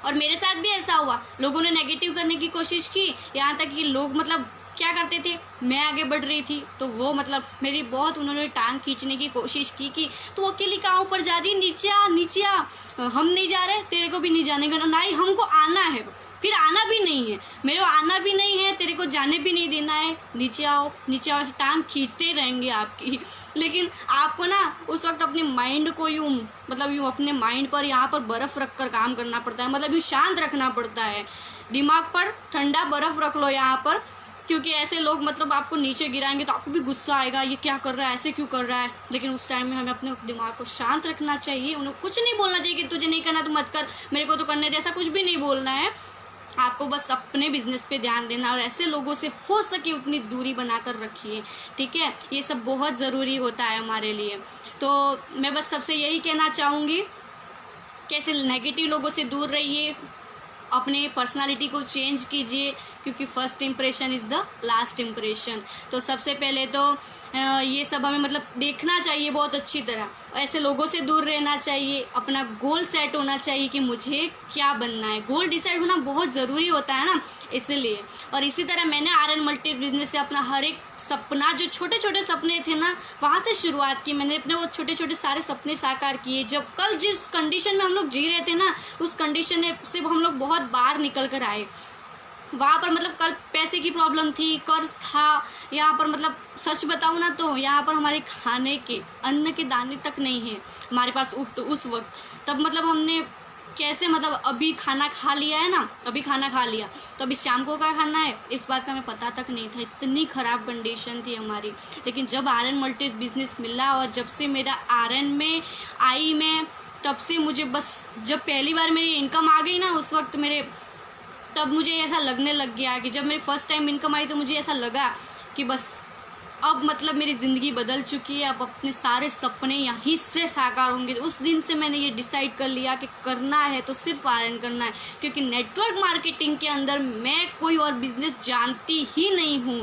और मेरे साथ भी ऐसा हुआ, लोगों ने नेगेटिव करने की कोशिश की, यहाँ तक कि लोग मतलब क्या करते थे, मैं आगे बढ़ रही थी तो वो मतलब मेरी बहुत उन्होंने टांग खींचने की कोशिश की कि तो अकेली कहाँ ऊपर जा रही है, नीचे आ नीचे आ, हम नहीं जा रहे, तेरे को भी नहीं जाने का, ना ही हमको आना है, फिर आना भी नहीं है, मेरे को आना भी नहीं है, तेरे को जाने भी नहीं देना है, नीचे आओ नीचे आओ, ऐसे टांग खींचते रहेंगे आपकी। लेकिन आपको ना उस वक्त अपने माइंड को यूँ मतलब यूँ अपने माइंड पर यहाँ पर बर्फ़ रख कर काम करना पड़ता है, मतलब यूँ शांत रखना पड़ता है, दिमाग पर ठंडा बर्फ़ रख लो यहाँ पर, क्योंकि ऐसे लोग मतलब आपको नीचे गिराएंगे तो आपको भी गुस्सा आएगा, ये क्या कर रहा है, ऐसे क्यों कर रहा है। लेकिन उस टाइम में हमें अपने दिमाग को शांत रखना चाहिए, उन्हें कुछ नहीं बोलना चाहिए कि तुझे नहीं करना तो मत कर, मेरे को तो करने दे, ऐसा कुछ भी नहीं बोलना है। आपको बस अपने बिजनेस पे ध्यान देना, और ऐसे लोगों से हो सके उतनी दूरी बना कर रखिए, ठीक है। ये सब बहुत ज़रूरी होता है हमारे लिए। तो मैं बस सबसे यही कहना चाहूँगी, कैसे नेगेटिव लोगों से दूर रहिए, अपने पर्सनालिटी को चेंज कीजिए, क्योंकि first impression is the last impression. तो सबसे पहले तो ये सब हमें मतलब देखना चाहिए बहुत अच्छी तरह, ऐसे लोगों से दूर रहना चाहिए, अपना गोल सेट होना चाहिए कि मुझे क्या बनना है, गोल डिसाइड होना बहुत ज़रूरी होता है ना, इसलिए। और इसी तरह मैंने आर्यन मल्टीज बिजनेस से अपना हर एक सपना, जो छोटे छोटे सपने थे ना, वहाँ से शुरुआत की मैंने, अपने वो छोटे छोटे सारे सपने साकार किए। जब कल जिस कंडीशन में हम लोग जी रहे थे ना, उस कंडीशन से हम लोग बहुत बाहर निकल कर आए। वहाँ पर मतलब कल पैसे की प्रॉब्लम थी, कर्ज था, यहाँ पर मतलब सच बताऊँ ना तो यहाँ पर हमारे खाने के अन्न के दाने तक नहीं है हमारे पास उस वक्त। तब मतलब हमने कैसे मतलब अभी खाना खा लिया है ना, अभी खाना खा लिया तो अभी शाम को क्या खाना है इस बात का हमें पता तक नहीं था, इतनी ख़राब कंडीशन थी हमारी। लेकिन जब आर्यन मल्टीज बिजनेस मिला और जब से मेरा आर्यन में आई मैं, तब से मुझे बस, जब पहली बार मेरी इनकम आ गई ना, उस वक्त तब मुझे ऐसा लगने लग गया कि जब मेरी फर्स्ट टाइम इनकम आई तो मुझे ऐसा लगा कि बस अब मतलब मेरी ज़िंदगी बदल चुकी है, अब अपने सारे सपने यहीं से साकार होंगे। उस दिन से मैंने ये डिसाइड कर लिया कि करना है तो सिर्फ आर्यन करना है, क्योंकि नेटवर्क मार्केटिंग के अंदर मैं कोई और बिज़नेस जानती ही नहीं हूँ।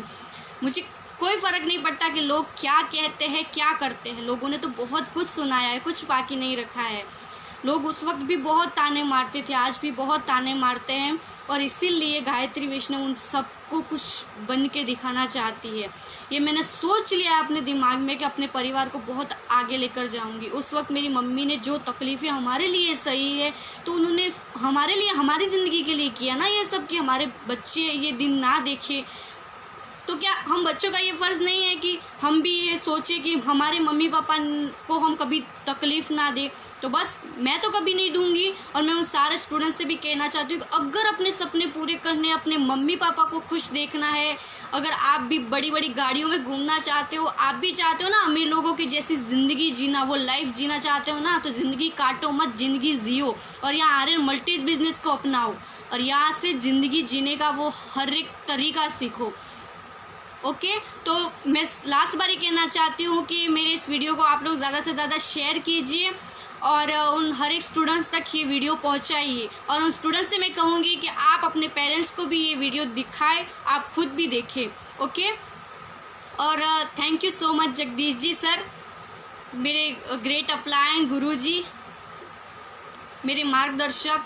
मुझे कोई फ़र्क नहीं पड़ता कि लोग क्या कहते हैं क्या करते हैं, लोगों ने तो बहुत कुछ सुनाया है, कुछ बाकी नहीं रखा है। लोग उस वक्त भी बहुत ताने मारते थे, आज भी बहुत ताने मारते हैं, और इसीलिए गायत्री वैष्णव उन सबको कुछ बन के दिखाना चाहती है। ये मैंने सोच लिया अपने दिमाग में कि अपने परिवार को बहुत आगे लेकर जाऊंगी। उस वक्त मेरी मम्मी ने जो तकलीफ़ें हमारे लिए सही है, तो उन्होंने हमारे लिए, हमारी ज़िंदगी के लिए किया ना ये सब, कि हमारे बच्चे ये दिन ना देखे। तो क्या हम बच्चों का ये फ़र्ज़ नहीं है कि हम भी ये सोचें कि हमारे मम्मी पापा को हम कभी तकलीफ़ ना दें? तो बस मैं तो कभी नहीं दूंगी। और मैं उन सारे स्टूडेंट्स से भी कहना चाहती हूँ कि अगर अपने सपने पूरे करने, अपने मम्मी पापा को खुश देखना है, अगर आप भी बड़ी बड़ी गाड़ियों में घूमना चाहते हो, आप भी चाहते हो ना अमीर लोगों की जैसी ज़िंदगी जीना, वो लाइफ जीना चाहते हो ना, तो ज़िंदगी काटो मत, ज़िंदगी जियो, और यहाँ आर्यन मल्टीज बिजनेस को अपनाओ, और यहाँ से ज़िंदगी जीने का वो हर एक तरीका सीखो। ओके, तो मैं लास्ट बार ही कहना चाहती हूँ कि मेरे इस वीडियो को आप लोग ज़्यादा से ज़्यादा शेयर कीजिए, और उन हर एक स्टूडेंट्स तक ये वीडियो पहुंचाइए। और उन स्टूडेंट्स से मैं कहूँगी कि आप अपने पेरेंट्स को भी ये वीडियो दिखाएं, आप खुद भी देखें। ओके, और thank you so much Jagdish ji sir, मेरे ग्रेट अपलाइन गुरु जी, मेरे मार्गदर्शक,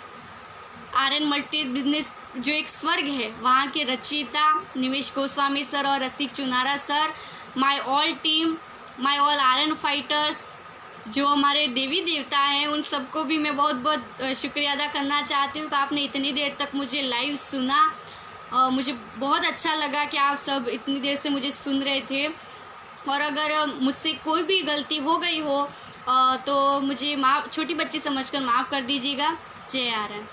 आर्यन मल्टीज बिजनेस जो एक स्वर्ग है वहाँ के रचयिता निवेश गोस्वामी सर और Rasik Chunara sir, my all team, my all Aryan fighters, जो हमारे देवी देवता हैं, उन सबको भी मैं बहुत बहुत शुक्रिया अदा करना चाहती हूँ कि आपने इतनी देर तक मुझे लाइव सुना। मुझे बहुत अच्छा लगा कि आप सब इतनी देर से मुझे सुन रहे थे, और अगर मुझसे कोई भी गलती हो गई हो तो मुझे छोटी बच्ची समझकर माफ़ कर दीजिएगा। जय आर्यन।